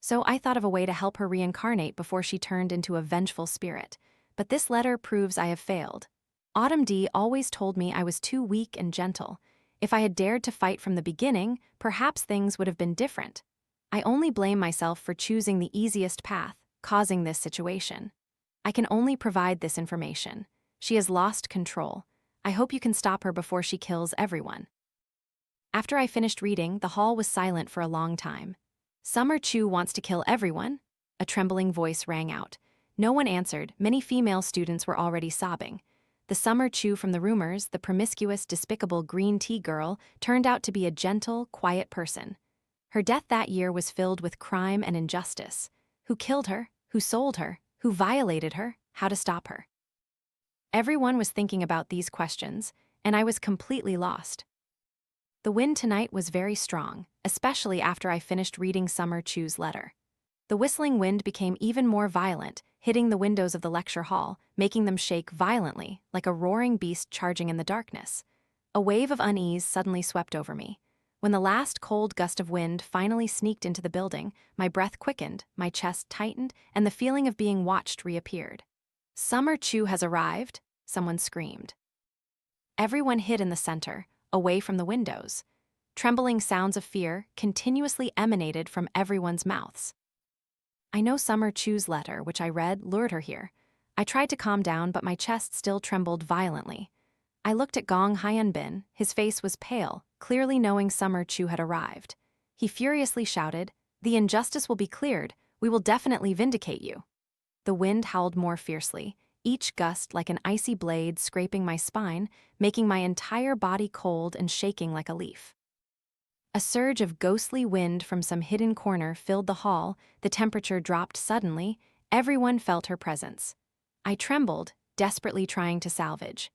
So I thought of a way to help her reincarnate before she turned into a vengeful spirit. But this letter proves I have failed. Autumn D always told me I was too weak and gentle. If I had dared to fight from the beginning, perhaps things would have been different. I only blame myself for choosing the easiest path, causing this situation. I can only provide this information. She has lost control. I hope you can stop her before she kills everyone. After I finished reading, the hall was silent for a long time. Summer Chu wants to kill everyone? A trembling voice rang out. No one answered. Many female students were already sobbing. The Summer Chu from the rumors, the promiscuous, despicable green tea girl, turned out to be a gentle, quiet person. Her death that year was filled with crime and injustice. Who killed her? Who sold her? Who violated her? How to stop her? Everyone was thinking about these questions, and I was completely lost. The wind tonight was very strong, especially after I finished reading Summer Chu's letter. The whistling wind became even more violent, hitting the windows of the lecture hall, making them shake violently, like a roaring beast charging in the darkness. A wave of unease suddenly swept over me. When the last cold gust of wind finally sneaked into the building, my breath quickened, my chest tightened, and the feeling of being watched reappeared. Summer Chu has arrived, someone screamed. Everyone hid in the center, away from the windows. Trembling sounds of fear continuously emanated from everyone's mouths. I know Summer Chu's letter, which I read, lured her here. I tried to calm down, but my chest still trembled violently. I looked at Gong Hyunbin. His face was pale, clearly knowing Summer Chu had arrived. He furiously shouted, "The injustice will be cleared. We will definitely vindicate you." The wind howled more fiercely, each gust like an icy blade scraping my spine, making my entire body cold and shaking like a leaf. A surge of ghostly wind from some hidden corner filled the hall, the temperature dropped suddenly, everyone felt her presence. I trembled, desperately trying to salvage.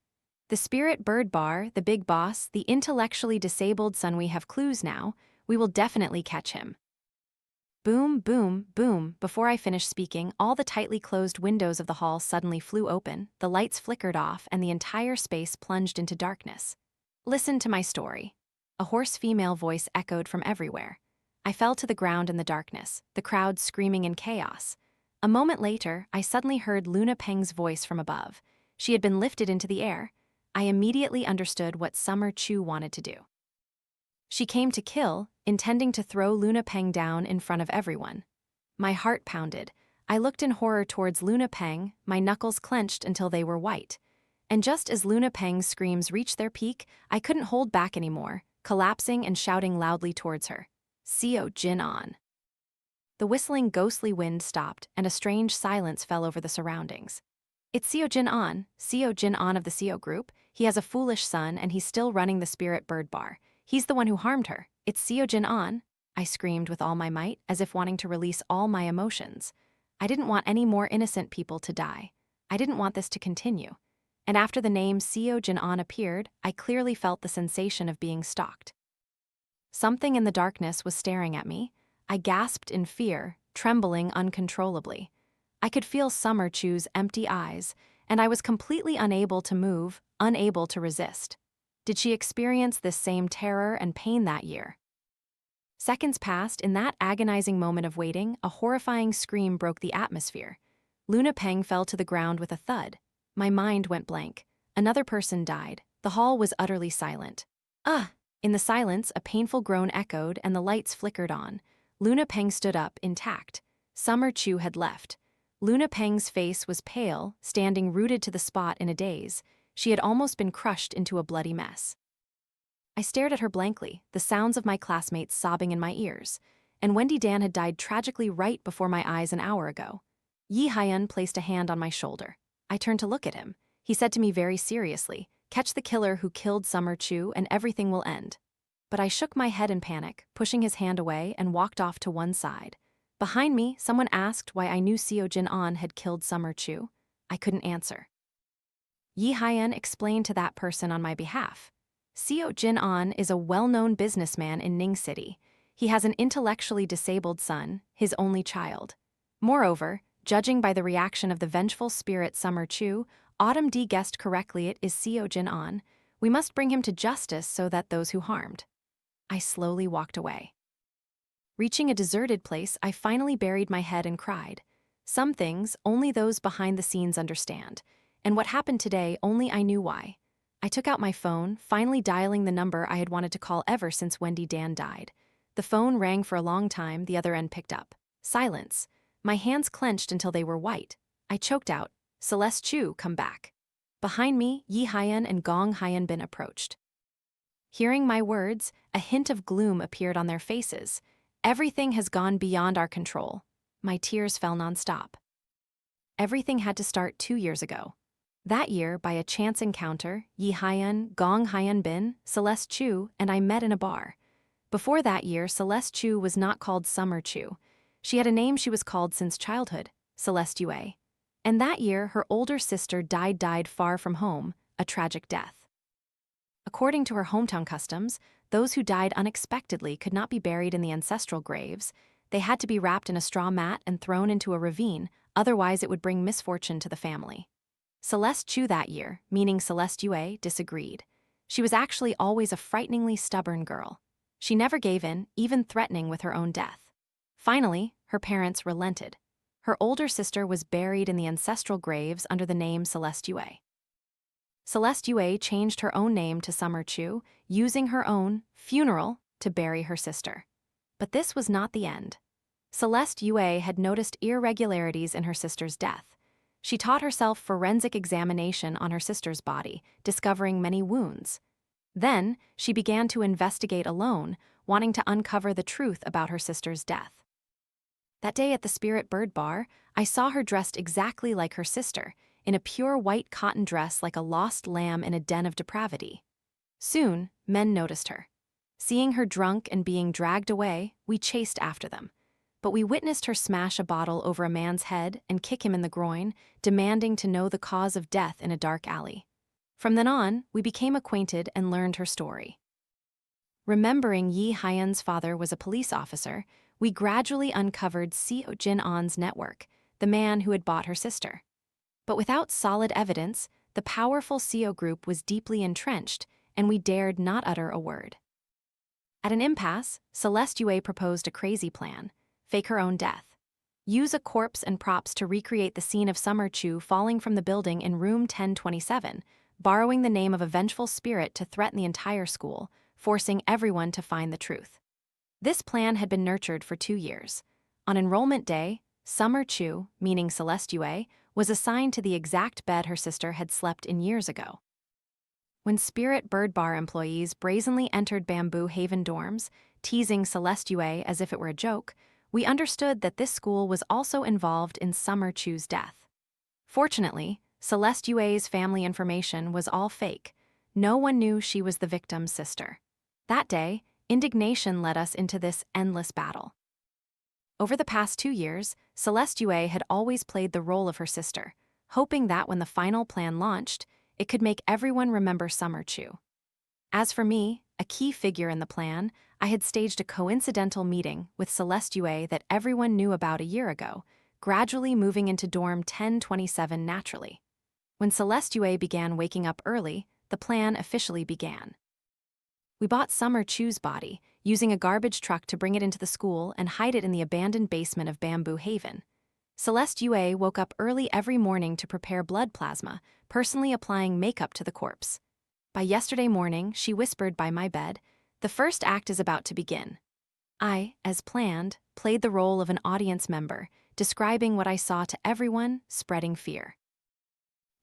The spirit bird bar, the big boss, the intellectually disabled son, we have clues now, we will definitely catch him. Boom, boom, boom. Before I finished speaking, all the tightly closed windows of the hall suddenly flew open, the lights flickered off, and the entire space plunged into darkness. Listen to my story. A hoarse female voice echoed from everywhere. I fell to the ground in the darkness, the crowd screaming in chaos. A moment later, I suddenly heard Luna Peng's voice from above. She had been lifted into the air. I immediately understood what Summer Chu wanted to do. She came to kill, intending to throw Luna Peng down in front of everyone. My heart pounded. I looked in horror towards Luna Peng, my knuckles clenched until they were white. And just as Luna Peng's screams reached their peak, I couldn't hold back anymore, collapsing and shouting loudly towards her. "Seo Jin on." The whistling ghostly wind stopped, and a strange silence fell over the surroundings. "It's Seo Jin on of the Seo Group. He has a foolish son, and he's still running the spirit bird bar. He's the one who harmed her. It's Seo Jin on," I screamed with all my might, as if wanting to release all my emotions. I didn't want any more innocent people to die. I didn't want this to continue. And after the name Seo Jin on appeared, I clearly felt the sensation of being stalked. Something in the darkness was staring at me. I gasped in fear, trembling uncontrollably. I could feel Summer Chu's empty eyes, and I was completely unable to move, unable to resist. Did she experience this same terror and pain that year? Seconds passed. In that agonizing moment of waiting, a horrifying scream broke the atmosphere. Luna Peng fell to the ground with a thud. My mind went blank. Another person died. The hall was utterly silent. "Ah!" In the silence, a painful groan echoed and the lights flickered on. Luna Peng stood up, intact. Summer Chu had left. Luna Peng's face was pale, standing rooted to the spot in a daze. She had almost been crushed into a bloody mess. I stared at her blankly, the sounds of my classmates sobbing in my ears. And Wendy Dan had died tragically right before my eyes an hour ago. Yi Hyun placed a hand on my shoulder. I turned to look at him. He said to me very seriously, "Catch the killer who killed Summer Chu and everything will end." But I shook my head in panic, pushing his hand away, and walked off to one side. Behind me, someone asked why I knew Seo Jin-an had killed Summer Chu. I couldn't answer. Yi Hyan explained to that person on my behalf. Seo Jin-an is a well-known businessman in Ning City. He has an intellectually disabled son, his only child. Moreover, judging by the reaction of the vengeful spirit Summer Chu, Autumn D guessed correctly it is Seo Jin-an. We must bring him to justice so that those who harmed. I slowly walked away. Reaching a deserted place, I finally buried my head and cried. Some things only those behind the scenes understand, and what happened today only I knew why. I took out my phone, finally dialing the number I had wanted to call ever since Wendy Dan died. The phone rang for a long time, the other end picked up. Silence. My hands clenched until they were white. I choked out, "Celeste Chu, come back." Behind me, Yi Hyan and Gong Hyanbin approached. Hearing my words, a hint of gloom appeared on their faces. Everything has gone beyond our control. My tears fell nonstop. Everything had to start 2 years ago. That year, by a chance encounter, Yi Hyan, Gong Hyanbin, Celeste Chu, and I met in a bar. Before that year, Celeste Chu was not called Summer Chu. She had a name she was called since childhood, Celeste Yue. And that year, her older sister died far from home, a tragic death. According to her hometown customs, those who died unexpectedly could not be buried in the ancestral graves. They had to be wrapped in a straw mat and thrown into a ravine, otherwise it would bring misfortune to the family. Celeste Chu that year, meaning Celeste Yue, disagreed. She was actually always a frighteningly stubborn girl. She never gave in, even threatening with her own death. Finally, her parents relented. Her older sister was buried in the ancestral graves under the name Celeste Yue. Celeste Yue changed her own name to Summer Chu, using her own funeral to bury her sister. But this was not the end. Celeste Yue had noticed irregularities in her sister's death. She taught herself forensic examination on her sister's body, discovering many wounds. Then, she began to investigate alone, wanting to uncover the truth about her sister's death. That day at the Spirit Bird Bar, I saw her dressed exactly like her sister, in a pure white cotton dress like a lost lamb in a den of depravity. Soon, men noticed her. Seeing her drunk and being dragged away, we chased after them. But we witnessed her smash a bottle over a man's head and kick him in the groin, demanding to know the cause of death in a dark alley. From then on, we became acquainted and learned her story. Remembering Yi Hyan's father was a police officer, we gradually uncovered Seo Jin-an's network, the man who had bought her sister. But without solid evidence, the powerful Seo Group was deeply entrenched, and we dared not utter a word. At an impasse, Celeste Yue proposed a crazy plan: fake her own death. Use a corpse and props to recreate the scene of Summer Chu falling from the building in room 1027, borrowing the name of a vengeful spirit to threaten the entire school, forcing everyone to find the truth. This plan had been nurtured for 2 years. On enrollment day, Summer Chu, meaning Celeste Yue, was assigned to the exact bed her sister had slept in years ago. When Spirit Bird Bar employees brazenly entered Bamboo Haven dorms, teasing Celeste Yue as if it were a joke, we understood that this school was also involved in Summer Chu's death. Fortunately, Celeste Yue's family information was all fake. No one knew she was the victim's sister. That day, indignation led us into this endless battle. Over the past 2 years, Celeste Yue had always played the role of her sister, hoping that when the final plan launched, it could make everyone remember Summer Chu. As for me, a key figure in the plan, I had staged a coincidental meeting with Celeste Yue that everyone knew about a year ago, gradually moving into dorm 1027 naturally. When Celeste Yue began waking up early, the plan officially began. We bought Summer Chu's body, using a garbage truck to bring it into the school and hide it in the abandoned basement of Bamboo Haven. Celeste Yue woke up early every morning to prepare blood plasma, personally applying makeup to the corpse. By yesterday morning, she whispered by my bed, "The first act is about to begin." I, as planned, played the role of an audience member, describing what I saw to everyone, spreading fear.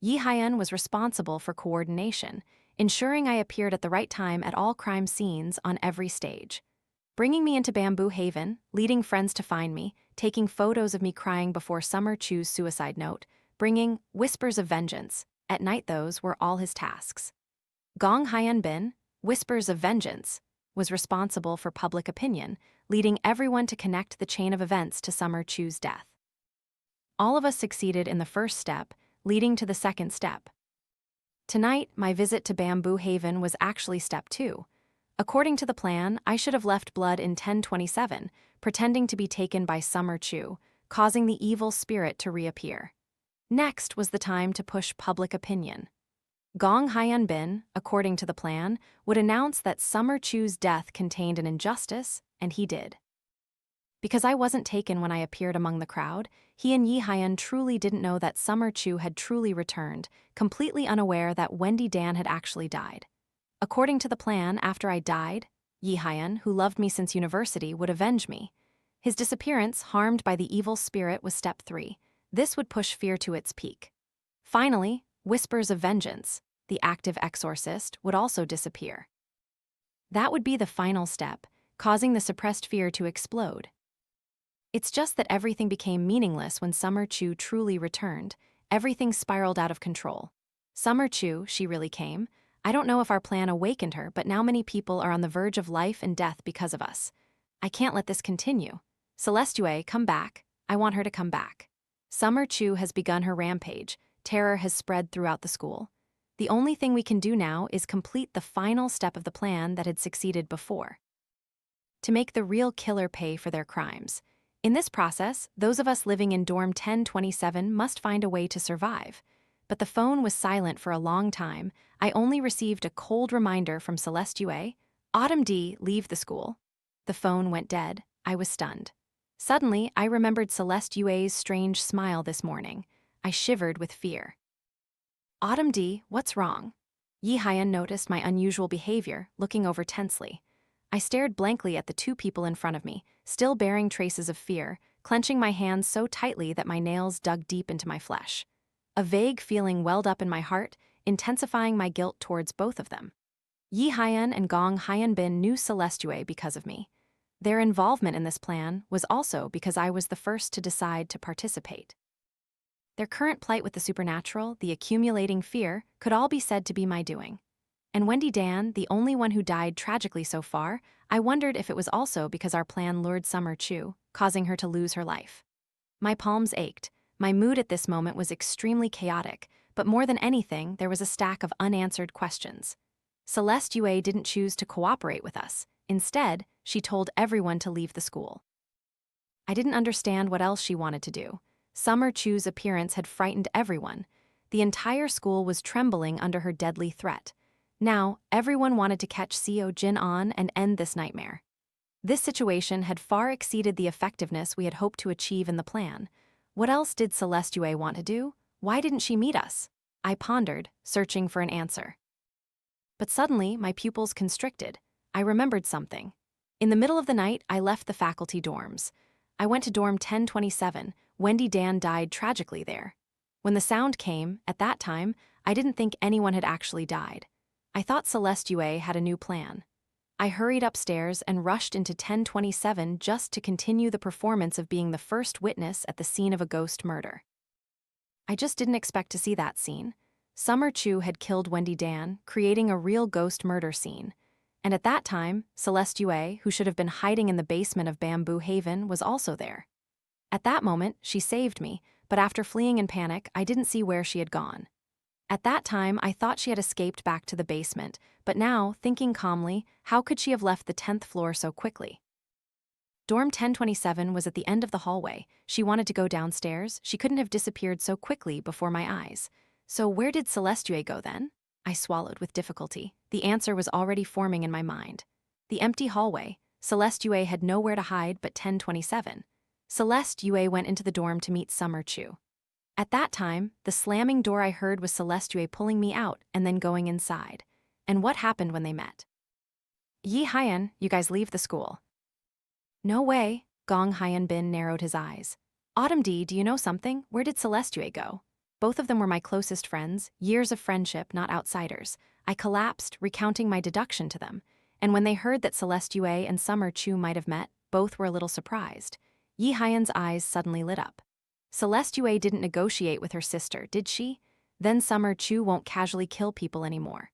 Yi Hyan was responsible for coordination, ensuring I appeared at the right time at all crime scenes on every stage. Bringing me into Bamboo Haven, leading friends to find me, taking photos of me crying before Summer Chu's suicide note, bringing whispers of vengeance. At night those were all his tasks. Gong Hyanbin, whispers of vengeance. was responsible for public opinion, leading everyone to connect the chain of events to Summer Chu's death. All of us succeeded in the first step, leading to the second step. Tonight, my visit to Bamboo Haven was actually step 2. According to the plan, I should have left blood in 1027, pretending to be taken by Summer Chu, causing the evil spirit to reappear. Next was the time to push public opinion. Gong Hyunbin, according to the plan, would announce that Summer Chu's death contained an injustice, and he did. Because I wasn't taken when I appeared among the crowd, he and Yi Hyun truly didn't know that Summer Chu had truly returned, completely unaware that Wendy Dan had actually died. According to the plan, after I died, Yi Hyun, who loved me since university, would avenge me. His disappearance, harmed by the evil spirit, was step 3. This would push fear to its peak. Finally, whispers of vengeance, the active exorcist, would also disappear. That would be the final step, causing the suppressed fear to explode. It's just that everything became meaningless when Summer Chu truly returned. Everything spiraled out of control. Summer Chu, she really came. I don't know if our plan awakened her, but now many people are on the verge of life and death because of us. I can't let this continue. Celeste Yue, come back. I want her to come back. Summer Chu has begun her rampage. Terror has spread throughout the school. The only thing we can do now is complete the final step of the plan that had succeeded before. To make the real killer pay for their crimes. In this process, those of us living in dorm 1027 must find a way to survive. But the phone was silent for a long time. I only received a cold reminder from Celeste Yue. Autumn D, leave the school. The phone went dead. I was stunned. Suddenly, I remembered Celeste Yue's strange smile this morning. I shivered with fear. Autumn D, what's wrong? Yi Hyun noticed my unusual behavior, looking over tensely. I stared blankly at the two people in front of me, still bearing traces of fear, clenching my hands so tightly that my nails dug deep into my flesh. A vague feeling welled up in my heart, intensifying my guilt towards both of them. Yi Hyun and Gong Hyunbin knew Celeste Yue because of me. Their involvement in this plan was also because I was the first to decide to participate. Their current plight with the supernatural, the accumulating fear, could all be said to be my doing. And Wendy Dan, the only one who died tragically so far, I wondered if it was also because our plan lured Summer Chu, causing her to lose her life. My palms ached. My mood at this moment was extremely chaotic, but more than anything, there was a stack of unanswered questions. Celeste Yue didn't choose to cooperate with us. Instead, she told everyone to leave the school. I didn't understand what else she wanted to do. Summer Chu's appearance had frightened everyone. The entire school was trembling under her deadly threat. Now, everyone wanted to catch Seo Jin on and end this nightmare. This situation had far exceeded the effectiveness we had hoped to achieve in the plan. What else did Celeste Yue want to do? Why didn't she meet us? I pondered, searching for an answer. But suddenly, my pupils constricted. I remembered something. In the middle of the night, I left the faculty dorms. I went to dorm 1027. Wendy Dan died tragically there. When the sound came, at that time, I didn't think anyone had actually died. I thought Celeste Yue had a new plan. I hurried upstairs and rushed into 1027 just to continue the performance of being the first witness at the scene of a ghost murder. I just didn't expect to see that scene. Summer Chu had killed Wendy Dan, creating a real ghost murder scene. And at that time, Celeste Yue, who should have been hiding in the basement of Bamboo Haven, was also there. At that moment, she saved me, but after fleeing in panic, I didn't see where she had gone. At that time, I thought she had escaped back to the basement, but now, thinking calmly, how could she have left the 10th floor so quickly? Dorm 1027 was at the end of the hallway. She wanted to go downstairs. She couldn't have disappeared so quickly before my eyes. So where did Celeste Yue go then? I swallowed with difficulty. The answer was already forming in my mind. The empty hallway. Celeste Yue had nowhere to hide but 1027. Celeste Yue went into the dorm to meet Summer Chu. At that time, the slamming door I heard was Celeste Yue pulling me out and then going inside. And what happened when they met? Yi Hyun, you guys leave the school. No way, Gong Hyunbin narrowed his eyes. Autumn D, do you know something? Where did Celeste Yue go? Both of them were my closest friends, years of friendship, not outsiders. I collapsed, recounting my deduction to them. And when they heard that Celeste Yue and Summer Chu might have met, both were a little surprised. Yi Hyun's eyes suddenly lit up. Celeste Yue didn't negotiate with her sister, did she? Then Summer Chu won't casually kill people anymore.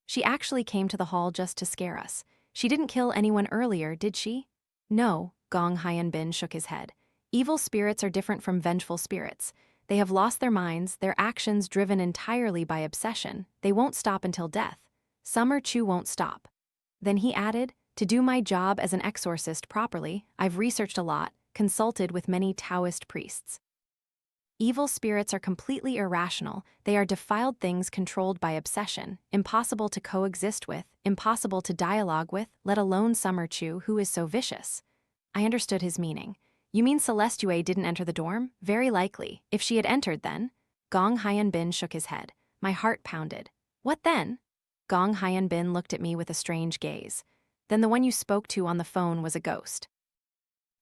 She actually came to the hall just to scare us. She didn't kill anyone earlier, did she? No, Gong Hyunbin shook his head. Evil spirits are different from vengeful spirits. They have lost their minds, their actions driven entirely by obsession. They won't stop until death. Summer Chu won't stop. Then he added, to do my job as an exorcist properly, I've researched a lot, consulted with many Taoist priests. Evil spirits are completely irrational. They are defiled things controlled by obsession, impossible to coexist with, impossible to dialogue with, let alone Summer Chu, who is so vicious. I understood his meaning. You mean Celeste Yue didn't enter the dorm? Very likely. If she had entered then? Gong Hyunbin shook his head. My heart pounded. What then? Gong Hyunbin looked at me with a strange gaze. Then the one you spoke to on the phone was a ghost.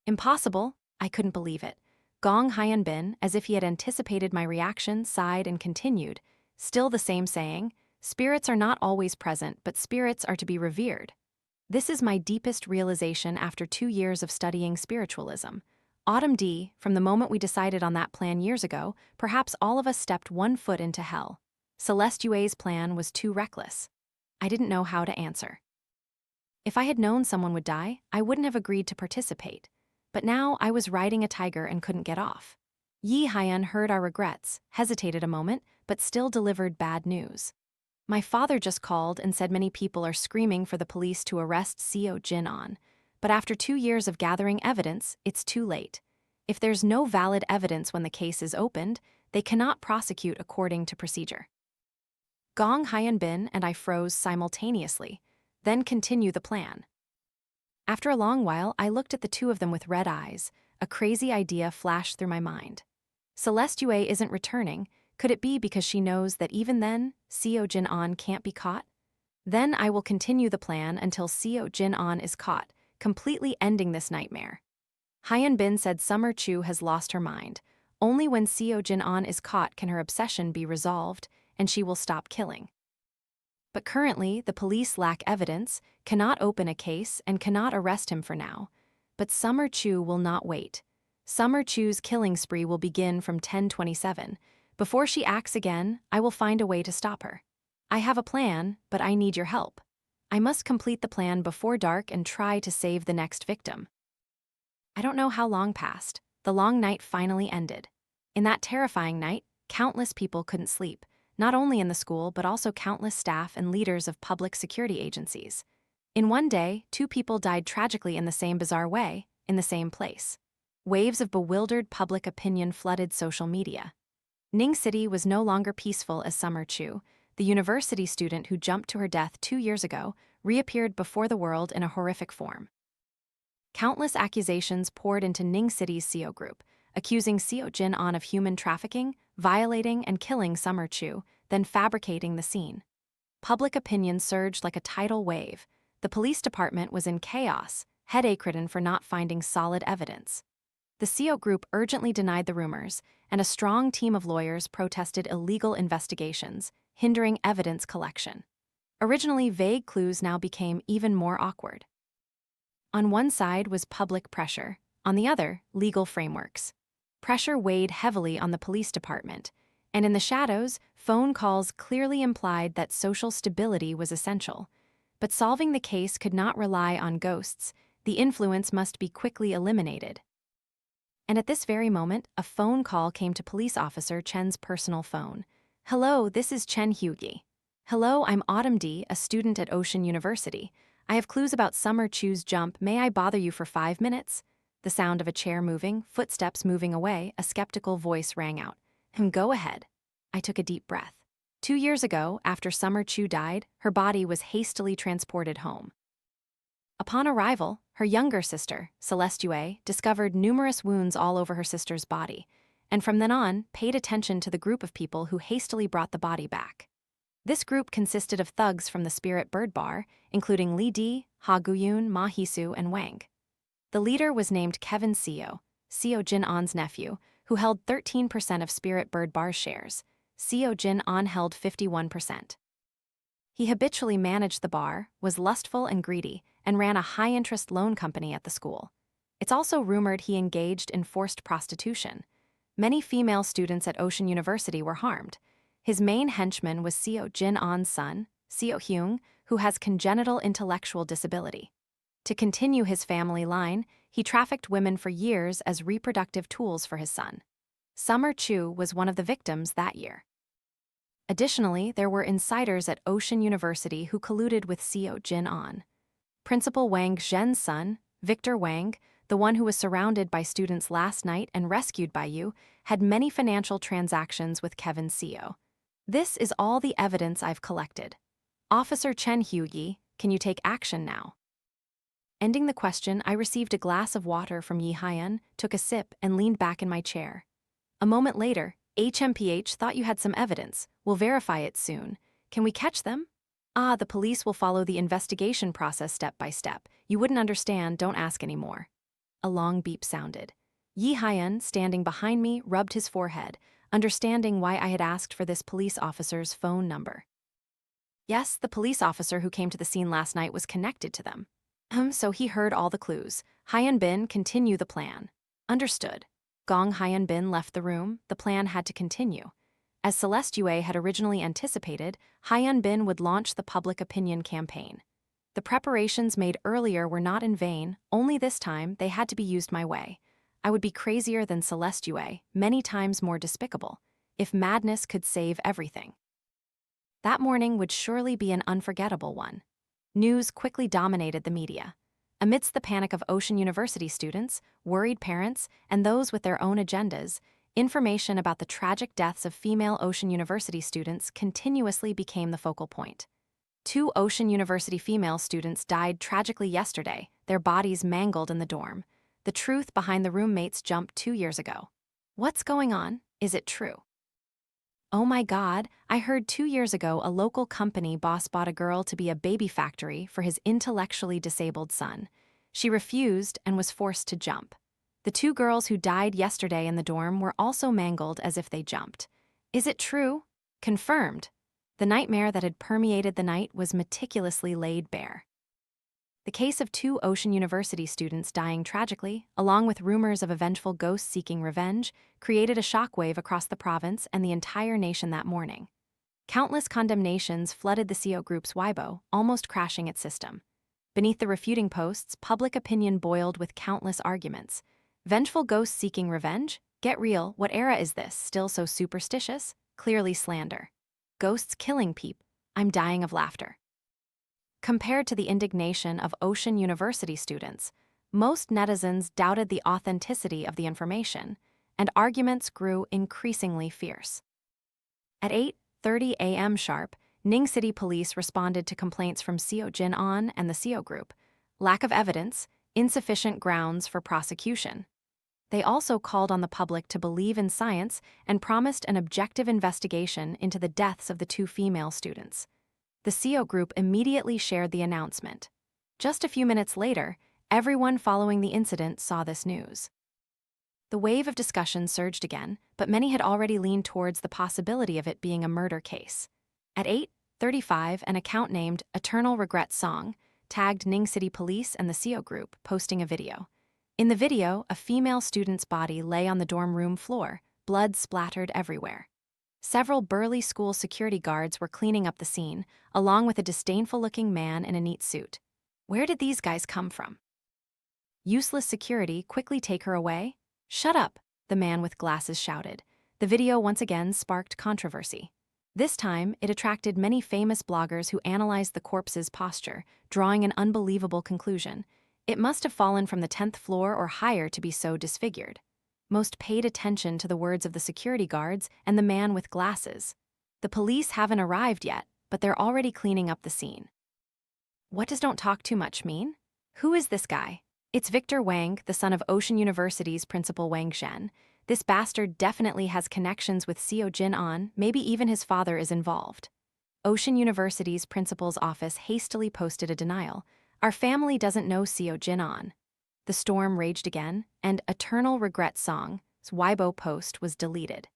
Impossible. I couldn't believe it. Gong Hyunbin, as if he had anticipated my reaction, sighed and continued, still the same saying, spirits are not always present, but spirits are to be revered. This is my deepest realization after 2 years of studying spiritualism. Autumn D, from the moment we decided on that plan years ago, perhaps all of us stepped 1 foot into hell. Celeste Yue's plan was too reckless. I didn't know how to answer. If I had known someone would die, I wouldn't have agreed to participate. But now I was riding a tiger and couldn't get off. Yi Hyun heard our regrets, hesitated a moment, but still delivered bad news. My father just called and said many people are screaming for the police to arrest Seo Jin-on. But after 2 years of gathering evidence, it's too late. If there's no valid evidence when the case is opened, they cannot prosecute according to procedure. Gong Hyunbin and I froze simultaneously, then continue the plan. After a long while, I looked at the two of them with red eyes. A crazy idea flashed through my mind. Celeste Yue isn't returning. Could it be because she knows that even then, Seo Jin-on can't be caught? Then I will continue the plan until Seo Jin-on is caught, completely ending this nightmare. Hyunbin said Summer Chu has lost her mind. Only when Seo Jin-on is caught can her obsession be resolved, and she will stop killing. But currently, the police lack evidence, cannot open a case, and cannot arrest him for now. But Summer Chu will not wait. Summer Chu's killing spree will begin from 10:27. Before she acts again, I will find a way to stop her. I have a plan, but I need your help. I must complete the plan before dark and try to save the next victim. I don't know how long passed. The long night finally ended. In that terrifying night, countless people couldn't sleep. Not only in the school, but also countless staff and leaders of public security agencies. In one day, 2 people died tragically in the same bizarre way, in the same place. Waves of bewildered public opinion flooded social media. Ning City was no longer peaceful as Summer Chu, the university student who jumped to her death 2 years ago, reappeared before the world in a horrific form. Countless accusations poured into Ning City's Seo Group, accusing Seo Jin-on of human trafficking, violating and killing Summer Chu, then fabricating the scene. Public opinion surged like a tidal wave. The police department was in chaos, headache-ridden for not finding solid evidence. The Seo Group urgently denied the rumors, and a strong team of lawyers protested illegal investigations, hindering evidence collection. Originally vague clues now became even more awkward. On one side was public pressure, on the other, legal frameworks. Pressure weighed heavily on the police department, and in the shadows, phone calls clearly implied that social stability was essential. But solving the case could not rely on ghosts. The influence must be quickly eliminated. And at this very moment, a phone call came to police officer Chen's personal phone. Hello, this is Chen Hugi. Hello, I'm Autumn D, a student at Ocean University. I have clues about Summer Chu's jump. May I bother you for 5 minutes? The sound of a chair moving, footsteps moving away, a skeptical voice rang out. Go ahead. I took a deep breath. 2 years ago, after Summer Chu died, her body was hastily transported home. Upon arrival, her younger sister, Celeste Yue, discovered numerous wounds all over her sister's body, and from then on, paid attention to the group of people who hastily brought the body back. This group consisted of thugs from the Spirit Bird Bar, including Li Di, Ha Guyun, Ma Hisu, and Wang. The leader was named Kevin Seo, Seo Jin-on's nephew, who held 13% of Spirit Bird Bar's shares. Seo Jin-on held 51%. He habitually managed the bar, was lustful and greedy, and ran a high-interest loan company at the school. It's also rumored he engaged in forced prostitution. Many female students at Ocean University were harmed. His main henchman was Seo Jin-on's son, Seo Hyung, who has congenital intellectual disability. To continue his family line, he trafficked women for years as reproductive tools for his son. Summer Chu was one of the victims that year. Additionally, there were insiders at Ocean University who colluded with Seo Group. Principal Wang Zhen's son, Victor Wang, the one who was surrounded by students last night and rescued by you, had many financial transactions with Kevin Seo. This is all the evidence I've collected. Officer Chen Huyi, can you take action now? Ending the question, I received a glass of water from Yi Haiyan, took a sip, and leaned back in my chair. A moment later, HMPH thought you had some evidence. We'll verify it soon. Can we catch them? The police will follow the investigation process step by step. You wouldn't understand, don't ask anymore. A long beep sounded. Yi Haiyan, standing behind me, rubbed his forehead, understanding why I had asked for this police officer's phone number. Yes, the police officer who came to the scene last night was connected to them. So he heard all the clues. Haiyan Bin, continue the plan. Understood. Gong Haiyan Bin left the room. The plan had to continue. As Celeste Yue had originally anticipated, Haiyan Bin would launch the public opinion campaign. The preparations made earlier were not in vain, only this time they had to be used my way. I would be crazier than Celeste Yue, many times more despicable, if madness could save everything. That morning would surely be an unforgettable one. News quickly dominated the media. Amidst the panic of Ocean University students, worried parents, and those with their own agendas, information about the tragic deaths of female Ocean University students continuously became the focal point. 2 Ocean University female students died tragically yesterday, their bodies mangled in the dorm. The truth behind the roommates' jump 2 years ago. What's going on? Is it true? Oh my God, I heard 2 years ago a local company boss bought a girl to be a baby factory for his intellectually disabled son. She refused and was forced to jump. The 2 girls who died yesterday in the dorm were also mangled as if they jumped. Is it true? Confirmed. The nightmare that had permeated the night was meticulously laid bare. The case of 2 Ocean University students dying tragically, along with rumors of a vengeful ghost seeking revenge, created a shockwave across the province and the entire nation that morning. Countless condemnations flooded the Seo Group's Weibo, almost crashing its system. Beneath the refuting posts, public opinion boiled with countless arguments. Vengeful ghosts seeking revenge? Get real, what era is this? Still so superstitious? Clearly slander. Ghosts killing peep. I'm dying of laughter. Compared to the indignation of Ocean University students, most netizens doubted the authenticity of the information, and arguments grew increasingly fierce. At 8:30 a.m. sharp, Ning City Police responded to complaints from Seo Group and the Seo Group. Lack of evidence, insufficient grounds for prosecution. They also called on the public to believe in science and promised an objective investigation into the deaths of the 2 female students. The Seo Group immediately shared the announcement. Just a few minutes later, everyone following the incident saw this news. The wave of discussion surged again, but many had already leaned towards the possibility of it being a murder case. At 8:35, an account named Eternal Regret Song tagged Ning City Police and the Seo Group, posting a video. In the video, a female student's body lay on the dorm room floor, blood splattered everywhere. Several burly school security guards were cleaning up the scene, along with a disdainful-looking man in a neat suit. Where did these guys come from? Useless security, quickly take her away? Shut up, the man with glasses shouted. The video once again sparked controversy. This time, it attracted many famous bloggers who analyzed the corpse's posture, drawing an unbelievable conclusion. It must have fallen from the 10th floor or higher to be so disfigured. Most paid attention to the words of the security guards and the man with glasses. The police haven't arrived yet, but they're already cleaning up the scene. What does "don't talk too much" mean? Who is this guy? It's Victor Wang, the son of Ocean University's principal Wang Zhen. This bastard definitely has connections with Seo Group, maybe even his father is involved. Ocean University's principal's office hastily posted a denial. Our family doesn't know Seo Group. The storm raged again, and Eternal Regret Song's Weibo post was deleted.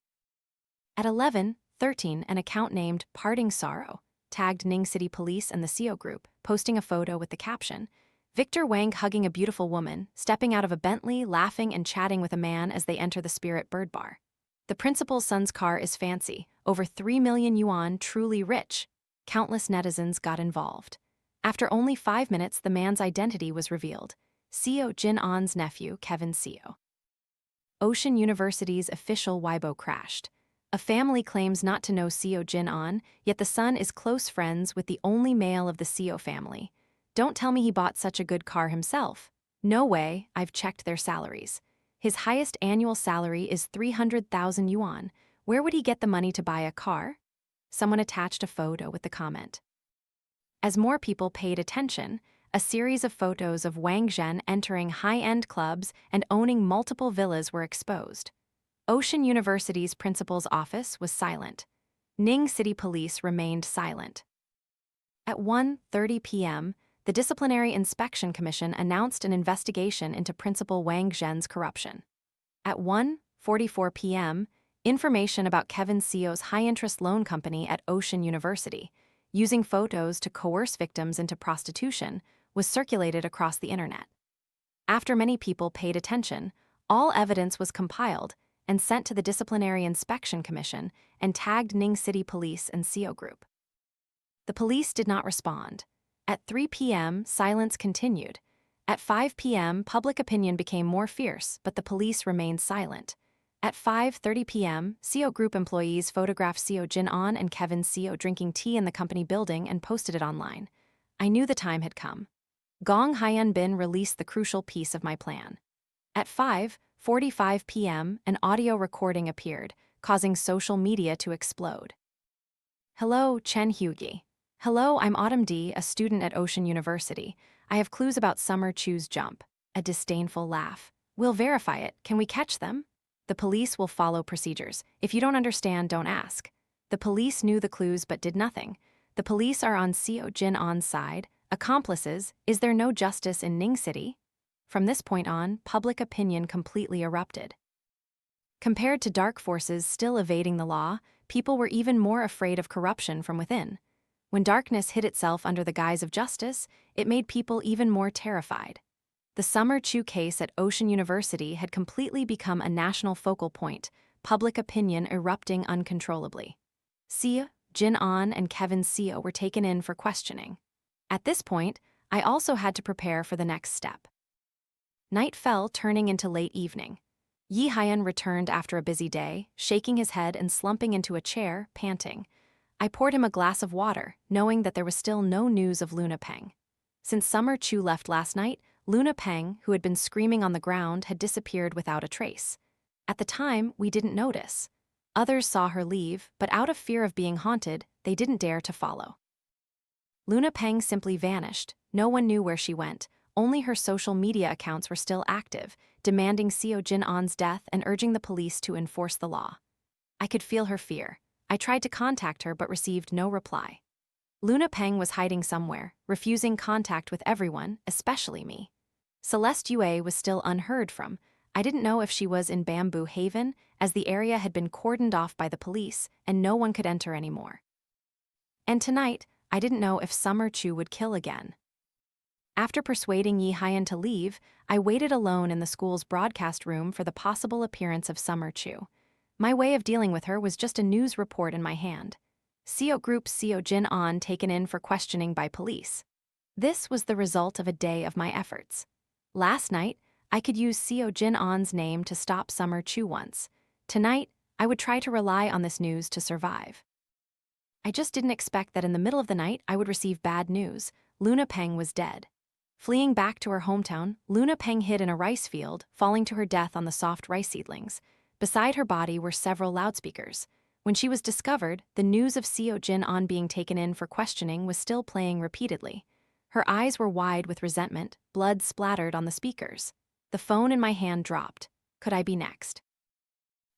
At 11:13, an account named Parting Sorrow tagged Ning City Police and the Seo Group, posting a photo with the caption, Victor Wang hugging a beautiful woman, stepping out of a Bentley, laughing and chatting with a man as they enter the Spirit Bird Bar. The principal's son's car is fancy, over 3 million yuan, truly rich. countless netizens got involved. After only 5 minutes, the man's identity was revealed. Seo Jin-on's nephew, Kevin Seo. Ocean University's official Weibo crashed. A family claims not to know Seo Jin-on, yet the son is close friends with the only male of the Seo family. Don't tell me he bought such a good car himself. No way, I've checked their salaries. His highest annual salary is 300,000 yuan. Where would he get the money to buy a car? Someone attached a photo with the comment. As more people paid attention, a series of photos of Wang Zhen entering high-end clubs and owning multiple villas were exposed. Ocean University's principal's office was silent. Ning City Police remained silent. At 1:30 p.m., the Disciplinary Inspection Commission announced an investigation into Principal Wang Zhen's corruption. At 1:44 p.m., information about Kevin Seo's high-interest loan company at Ocean University, using photos to coerce victims into prostitution, was circulated across the internet. After many people paid attention, all evidence was compiled and sent to the Disciplinary Inspection Commission and tagged Ning City Police and Seo Group. The police did not respond. At 3 p.m., silence continued. At 5 p.m., public opinion became more fierce, but the police remained silent. At 5:30 p.m., Seo Group employees photographed Seo Jin-on and Kevin Seo drinking tea in the company building and posted it online. I knew the time had come. Gong Hyun-bin released the crucial piece of my plan. At 5:45 p.m., an audio recording appeared, causing social media to explode. Hello, Chen Hyugi. Hello, I'm Autumn D., a student at Ocean University. I have clues about Summer Chu's jump. A disdainful laugh. We'll verify it. Can we catch them? The police will follow procedures. If you don't understand, don't ask. The police knew the clues but did nothing. The police are on Seo Jin-on's side. Accomplices, is there no justice in Ning City? From this point on, public opinion completely erupted. Compared to dark forces still evading the law, people were even more afraid of corruption from within. When darkness hid itself under the guise of justice, it made people even more terrified. The Summer Chu case at Ocean University had completely become a national focal point, public opinion erupting uncontrollably. Seo Jin-on and Kevin Seo were taken in for questioning. At this point, I also had to prepare for the next step. Night fell, turning into late evening. Yi Hyun returned after a busy day, shaking his head and slumping into a chair, panting. I poured him a glass of water, knowing that there was still no news of Luna Peng. Since Summer Chu left last night, Luna Peng, who had been screaming on the ground, had disappeared without a trace. At the time, we didn't notice. Others saw her leave, but out of fear of being haunted, they didn't dare to follow. Luna Peng simply vanished. No one knew where she went. Only her social media accounts were still active, demanding Seo Jin-on's death and urging the police to enforce the law. I could feel her fear. I tried to contact her but received no reply. Luna Peng was hiding somewhere, refusing contact with everyone, especially me. Celeste Yue was still unheard from. I didn't know if she was in Bamboo Haven, as the area had been cordoned off by the police and no one could enter anymore. And tonight, I didn't know if Summer Chu would kill again. After persuading Yi Hyun to leave, I waited alone in the school's broadcast room for the possible appearance of Summer Chu. My way of dealing with her was just a news report in my hand. Seo Group's Seo Jin-on taken in for questioning by police. This was the result of a day of my efforts. Last night, I could use Seo Jin-on's name to stop Summer Chu once. Tonight, I would try to rely on this news to survive. I just didn't expect that in the middle of the night I would receive bad news. Luna Peng was dead. Fleeing back to her hometown, Luna Peng hid in a rice field, falling to her death on the soft rice seedlings. Beside her body were several loudspeakers. When she was discovered, the news of Seo Jin-on being taken in for questioning was still playing repeatedly. Her eyes were wide with resentment, blood splattered on the speakers. The phone in my hand dropped. Could I be next?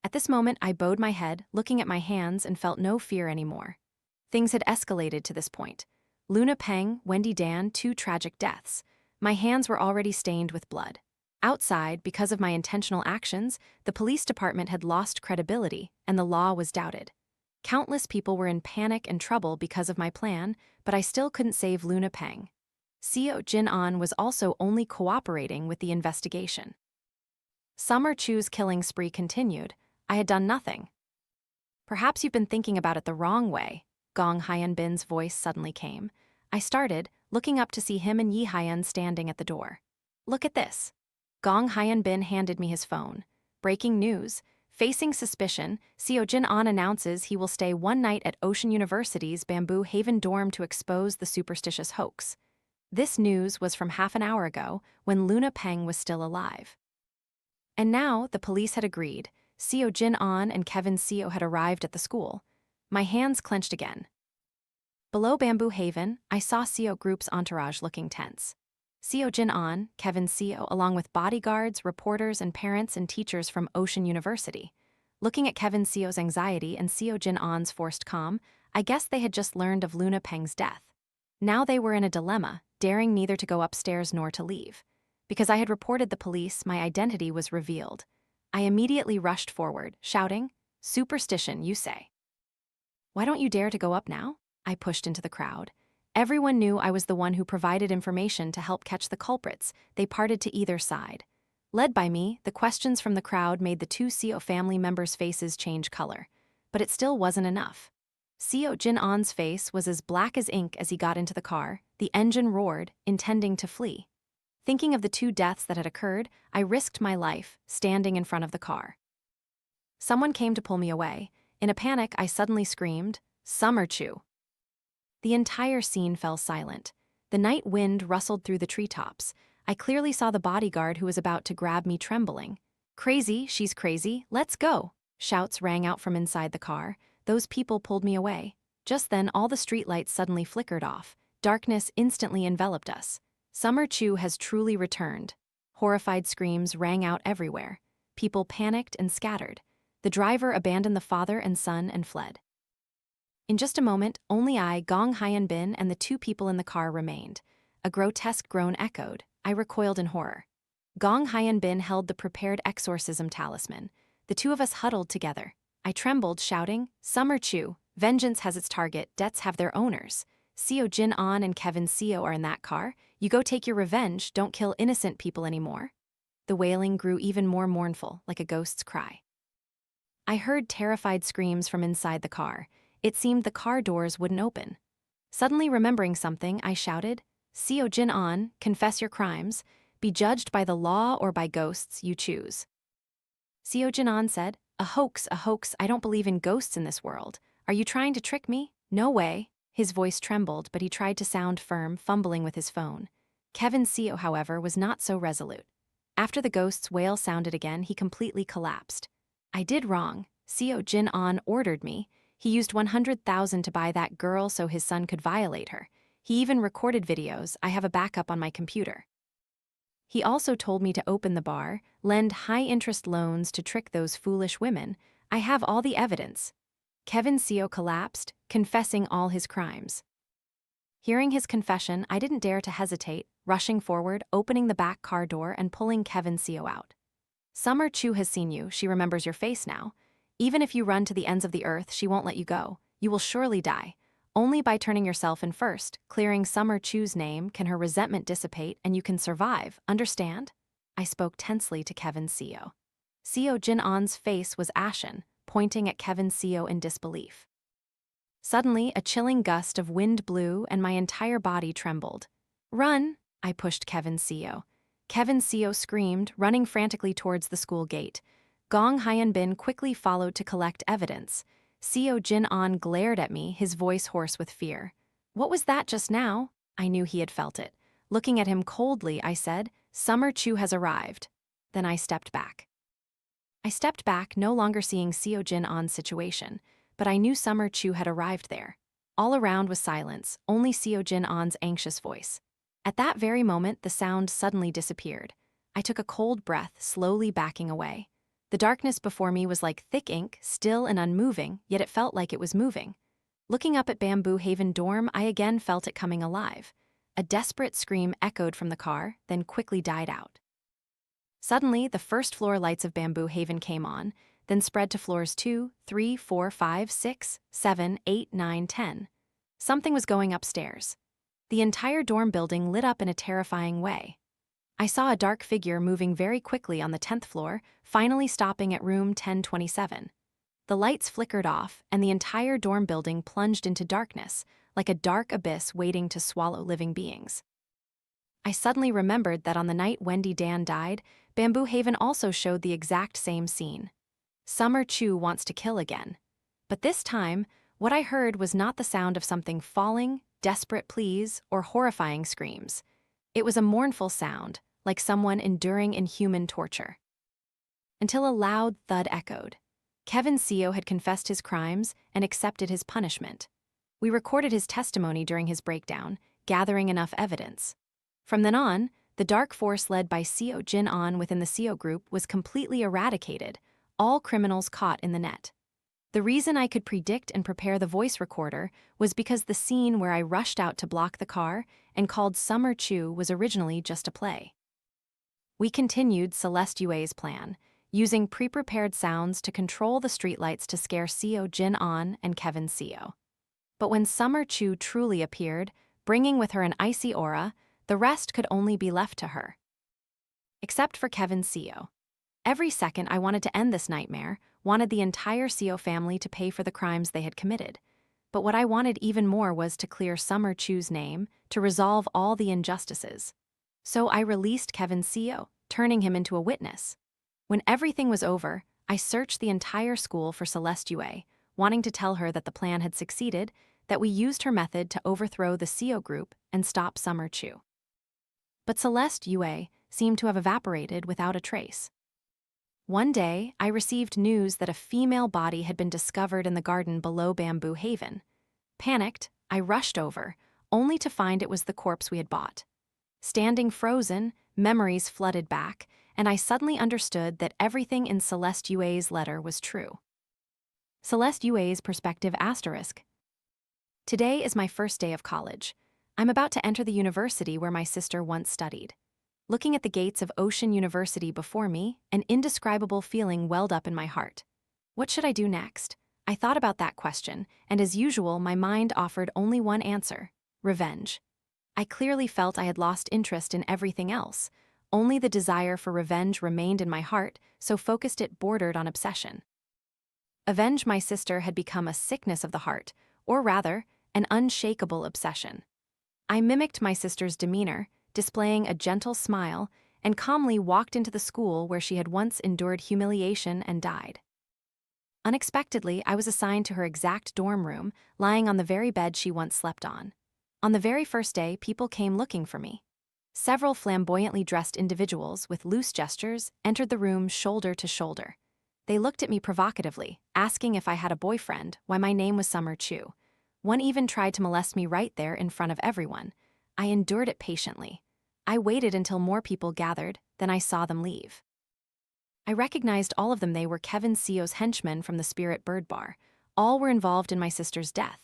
At this moment, I bowed my head, looking at my hands, and felt no fear anymore. Things had escalated to this point. Luna Peng, Wendy Dan, 2 tragic deaths. My hands were already stained with blood. Outside, because of my intentional actions, the police department had lost credibility, and the law was doubted. Countless people were in panic and trouble because of my plan, but I still couldn't save Luna Peng. Seo Jin-on was also only cooperating with the investigation. Summer Chu's killing spree continued. I had done nothing. Perhaps you've been thinking about it the wrong way. Gong Hyanbin's voice suddenly came. I started, looking up to see him and Yi Hyan standing at the door. Look at this. Gong Hyanbin handed me his phone. Breaking news. Facing suspicion, Seo Jin-an announces he will stay one night at Ocean University's Bamboo Haven dorm to expose the superstitious hoax. This news was from half an hour ago, when Luna Peng was still alive. And now, the police had agreed. Seo Jin-an and Kevin Seo had arrived at the school. My hands clenched again. Below Bamboo Haven, I saw Seo Group's entourage looking tense. Seo Jin-an, Kevin Seo, along with bodyguards, reporters, and parents and teachers from Ocean University. Looking at Kevin Seo's anxiety and Seo Jin-an's forced calm, I guessed they had just learned of Luna Peng's death. Now they were in a dilemma, daring neither to go upstairs nor to leave. Because I had reported the police, my identity was revealed. I immediately rushed forward, shouting, "Superstition, you say? Why don't you dare to go up now?" I pushed into the crowd. Everyone knew I was the one who provided information to help catch the culprits. They parted to either side. Led by me, the questions from the crowd made the two Seo family members' faces change color. But it still wasn't enough. Seo Jin-an's face was as black as ink as he got into the car. The engine roared, intending to flee. Thinking of the two deaths that had occurred, I risked my life, standing in front of the car. Someone came to pull me away. In a panic, I suddenly screamed, "Summer Chu!" The entire scene fell silent. The night wind rustled through the treetops. I clearly saw the bodyguard who was about to grab me trembling. "Crazy, she's crazy, let's go!" Shouts rang out from inside the car. Those people pulled me away. Just then, all the streetlights suddenly flickered off. Darkness instantly enveloped us. Summer Chu has truly returned. Horrified screams rang out everywhere. People panicked and scattered. The driver abandoned the father and son and fled. In just a moment, only I, Gong Hyanbin, and the two people in the car remained. A grotesque groan echoed. I recoiled in horror. Gong Hyanbin held the prepared exorcism talisman. The two of us huddled together. I trembled, shouting, "Summer Chu, vengeance has its target, debts have their owners. Seo Jin-an and Kevin Seo are in that car. You go take your revenge, don't kill innocent people anymore." The wailing grew even more mournful, like a ghost's cry. I heard terrified screams from inside the car. It seemed the car doors wouldn't open. Suddenly remembering something, I shouted, "Seo Jin-an, confess your crimes. Be judged by the law or by ghosts, you choose." Seo Jin-an said, a hoax, I don't believe in ghosts in this world. Are you trying to trick me? No way." His voice trembled, but he tried to sound firm, fumbling with his phone. Kevin Seo, however, was not so resolute. After the ghost's wail sounded again, he completely collapsed. "I did wrong. Seo Jin-an ordered me. He used 100,000 to buy that girl so his son could violate her. He even recorded videos. I have a backup on my computer. He also told me to open the bar, lend high-interest loans to trick those foolish women. I have all the evidence." Kevin Seo collapsed, confessing all his crimes. Hearing his confession, I didn't dare to hesitate, rushing forward, opening the back car door and pulling Kevin Seo out. "Summer Chu has seen you. She remembers your face now. Even if you run to the ends of the earth, she won't let you go. You will surely die. Only by turning yourself in first, clearing Summer Chu's name, can her resentment dissipate and you can survive, understand?" I spoke tensely to Kevin Seo. Seo Jin-an's face was ashen, pointing at Kevin Seo in disbelief. Suddenly, a chilling gust of wind blew and my entire body trembled. "Run!" I pushed Kevin Seo. Kevin Seo screamed, running frantically towards the school gate. Gong Hyanbin quickly followed to collect evidence. Seo Jin-an glared at me, his voice hoarse with fear. "What was that just now?" I knew he had felt it. Looking at him coldly, I said, "Summer Chu has arrived." Then I stepped back. No longer seeing Seo Jin-an's situation, but I knew Summer Chu had arrived there. All around was silence, only Seo Jin-an's anxious voice. At that very moment, the sound suddenly disappeared. I took a cold breath, slowly backing away. The darkness before me was like thick ink, still and unmoving, yet it felt like it was moving. Looking up at Bamboo Haven dorm, I again felt it coming alive. A desperate scream echoed from the car, then quickly died out. Suddenly, the first-floor lights of Bamboo Haven came on, then spread to floors 2, 3, 4, 5, 6, 7, 8, 9, 10. Something was going upstairs. The entire dorm building lit up in a terrifying way. I saw a dark figure moving very quickly on the 10th floor, finally stopping at room 1027. the lights flickered off, and the entire dorm building plunged into darkness, like a dark abyss waiting to swallow living beings. I suddenly remembered that on the night Wendy Dan died, Bamboo Haven also showed the exact same scene. Summer Chu wants to kill again. But this time, what I heard was not the sound of something falling, desperate pleas, or horrifying screams. It was a mournful sound, like someone enduring inhuman torture. Until a loud thud echoed. Seo had confessed his crimes and accepted his punishment. We recorded his testimony during his breakdown, gathering enough evidence. From then on, the dark force led by Seo Jin-on within the Seo Group was completely eradicated, all criminals caught in the net. The reason I could predict and prepare the voice recorder was because the scene where I rushed out to block the car and called Summer Chu was originally just a play. We continued Celeste Yue's plan, using pre-prepared sounds to control the streetlights to scare Seo Jin-on and Seo. But when Summer Chu truly appeared, bringing with her an icy aura, the rest could only be left to her. Except for Seo. Every second I wanted to end this nightmare, wanted the entire Seo family to pay for the crimes they had committed. But what I wanted even more was to clear Summer Chu's name, to resolve all the injustices. So I released Seo, turning him into a witness. When everything was over, I searched the entire school for Celeste Yue, wanting to tell her that the plan had succeeded, that we used her method to overthrow the Seo Group and stop Summer Chu. But Celeste Yue seemed to have evaporated without a trace. One day, I received news that a female body had been discovered in the garden below Bamboo Haven. Panicked, I rushed over, only to find it was the corpse we had bought. Standing frozen, memories flooded back, and I suddenly understood that everything in Celeste Yue's letter was true. Celeste Yue's perspective asterisk. Today is my first day of college. I'm about to enter the university where my sister once studied. Looking at the gates of Ocean University before me, an indescribable feeling welled up in my heart. What should I do next? I thought about that question, and as usual, my mind offered only one answer: revenge. I clearly felt I had lost interest in everything else. Only the desire for revenge remained in my heart, so focused it bordered on obsession. Avenge my sister had become a sickness of the heart, or rather, an unshakable obsession. I mimicked my sister's demeanor, displaying a gentle smile, and calmly walked into the school where she had once endured humiliation and died. Unexpectedly, I was assigned to her exact dorm room, lying on the very bed she once slept on. On the very first day, people came looking for me. Several flamboyantly dressed individuals with loose gestures entered the room shoulder to shoulder. They looked at me provocatively, asking if I had a boyfriend, why my name was Summer Chu. One even tried to molest me right there in front of everyone. I endured it patiently. I waited until more people gathered, then I saw them leave. I recognized all of them. They were Seo's henchmen from the Spirit Bird Bar. All were involved in my sister's death.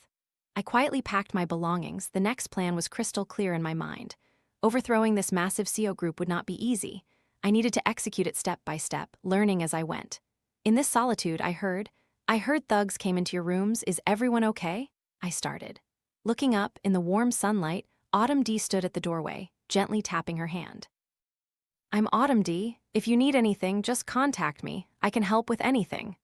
I quietly packed my belongings. The next plan was crystal clear in my mind. Overthrowing this massive Seo group would not be easy. I needed to execute it step by step, learning as I went. In this solitude, I heard thugs came into your rooms. Is everyone okay? I started. Looking up, in the warm sunlight, Autumn D stood at the doorway, gently tapping her hand. I'm Autumn D. If you need anything, just contact me. I can help with anything.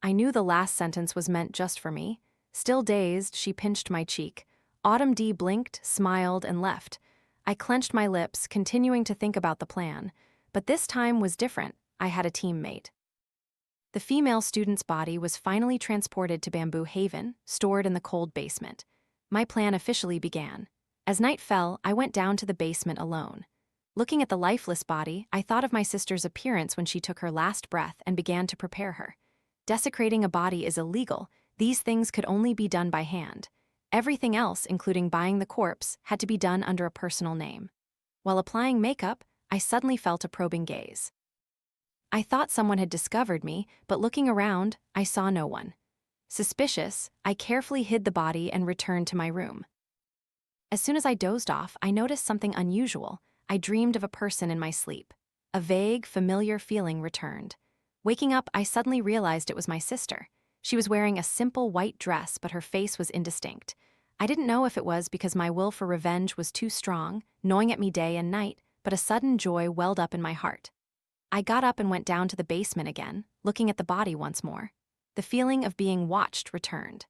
I knew the last sentence was meant just for me. Still dazed, she pinched my cheek. Autumn D blinked, smiled, and left. I clenched my lips, continuing to think about the plan. But this time was different. I had a teammate. The female student's body was finally transported to Bamboo Haven, stored in the cold basement. My plan officially began. As night fell, I went down to the basement alone. Looking at the lifeless body, I thought of my sister's appearance when she took her last breath and began to prepare her. Desecrating a body is illegal. These things could only be done by hand. Everything else, including buying the corpse, had to be done under a personal name. While applying makeup, I suddenly felt a probing gaze. I thought someone had discovered me, but looking around, I saw no one. Suspicious, I carefully hid the body and returned to my room. As soon as I dozed off, I noticed something unusual. I dreamed of a person in my sleep. A vague, familiar feeling returned. Waking up, I suddenly realized it was my sister. She was wearing a simple white dress, but her face was indistinct. I didn't know if it was because my will for revenge was too strong, gnawing at me day and night, but a sudden joy welled up in my heart. I got up and went down to the basement again, looking at the body once more. The feeling of being watched returned.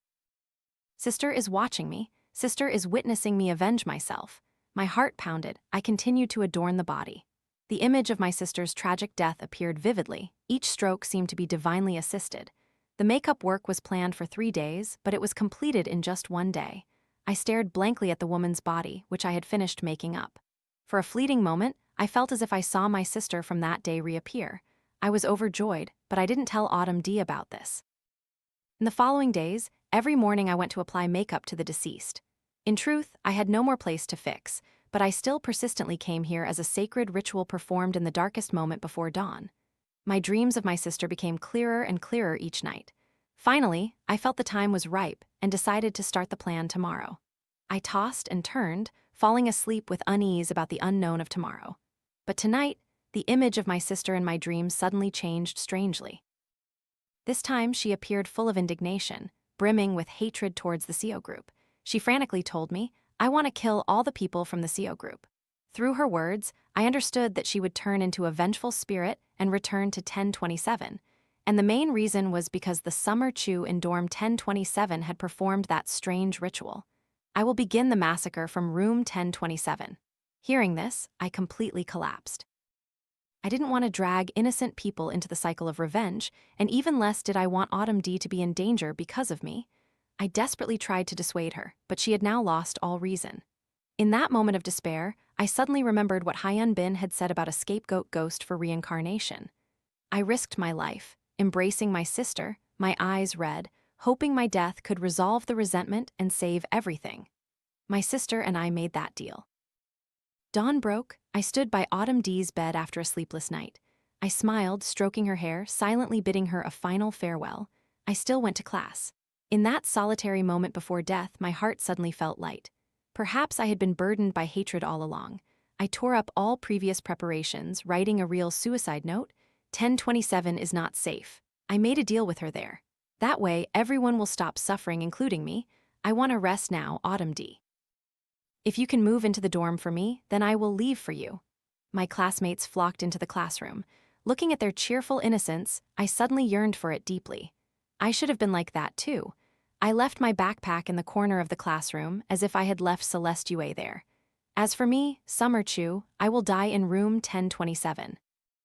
Sister is watching me. Sister is witnessing me avenge myself. My heart pounded. I continued to adorn the body. The image of my sister's tragic death appeared vividly. Each stroke seemed to be divinely assisted. The makeup work was planned for 3 days, but it was completed in just 1 day. I stared blankly at the woman's body, which I had finished making up. For a fleeting moment, I felt as if I saw my sister from that day reappear. I was overjoyed, but I didn't tell Autumn D about this. In the following days, every morning I went to apply makeup to the deceased. In truth, I had no more place to fix, but I still persistently came here as a sacred ritual performed in the darkest moment before dawn. My dreams of my sister became clearer and clearer each night. Finally, I felt the time was ripe and decided to start the plan tomorrow. I tossed and turned, falling asleep with unease about the unknown of tomorrow. But tonight, the image of my sister in my dreams suddenly changed strangely. This time, she appeared full of indignation, brimming with hatred towards the Seo Group. She frantically told me, "I want to kill all the people from the Seo Group." Through her words, I understood that she would turn into a vengeful spirit and return to 1027. And the main reason was because the Summer Chu in dorm 1027 had performed that strange ritual. I will begin the massacre from room 1027. Hearing this, I completely collapsed. I didn't want to drag innocent people into the cycle of revenge, and even less did I want Autumn D to be in danger because of me. I desperately tried to dissuade her, but she had now lost all reason. In that moment of despair, I suddenly remembered what Hyun Bin had said about a scapegoat ghost for reincarnation. I risked my life, embracing my sister, my eyes red, hoping my death could resolve the resentment and save everything. My sister and I made that deal. Dawn broke. I stood by Autumn D's bed after a sleepless night. I smiled, stroking her hair, silently bidding her a final farewell. I still went to class. In that solitary moment before death, my heart suddenly felt light. Perhaps I had been burdened by hatred all along. I tore up all previous preparations, writing a real suicide note. 1027 is not safe. I made a deal with her there. That way, everyone will stop suffering, including me. I want to rest now, Autumn D. If you can move into the dorm for me, then I will leave for you. My classmates flocked into the classroom. Looking at their cheerful innocence, I suddenly yearned for it deeply. I should have been like that too. I left my backpack in the corner of the classroom as if I had left Celeste Yue there. As for me, Summer Chu, I will die in room 1027.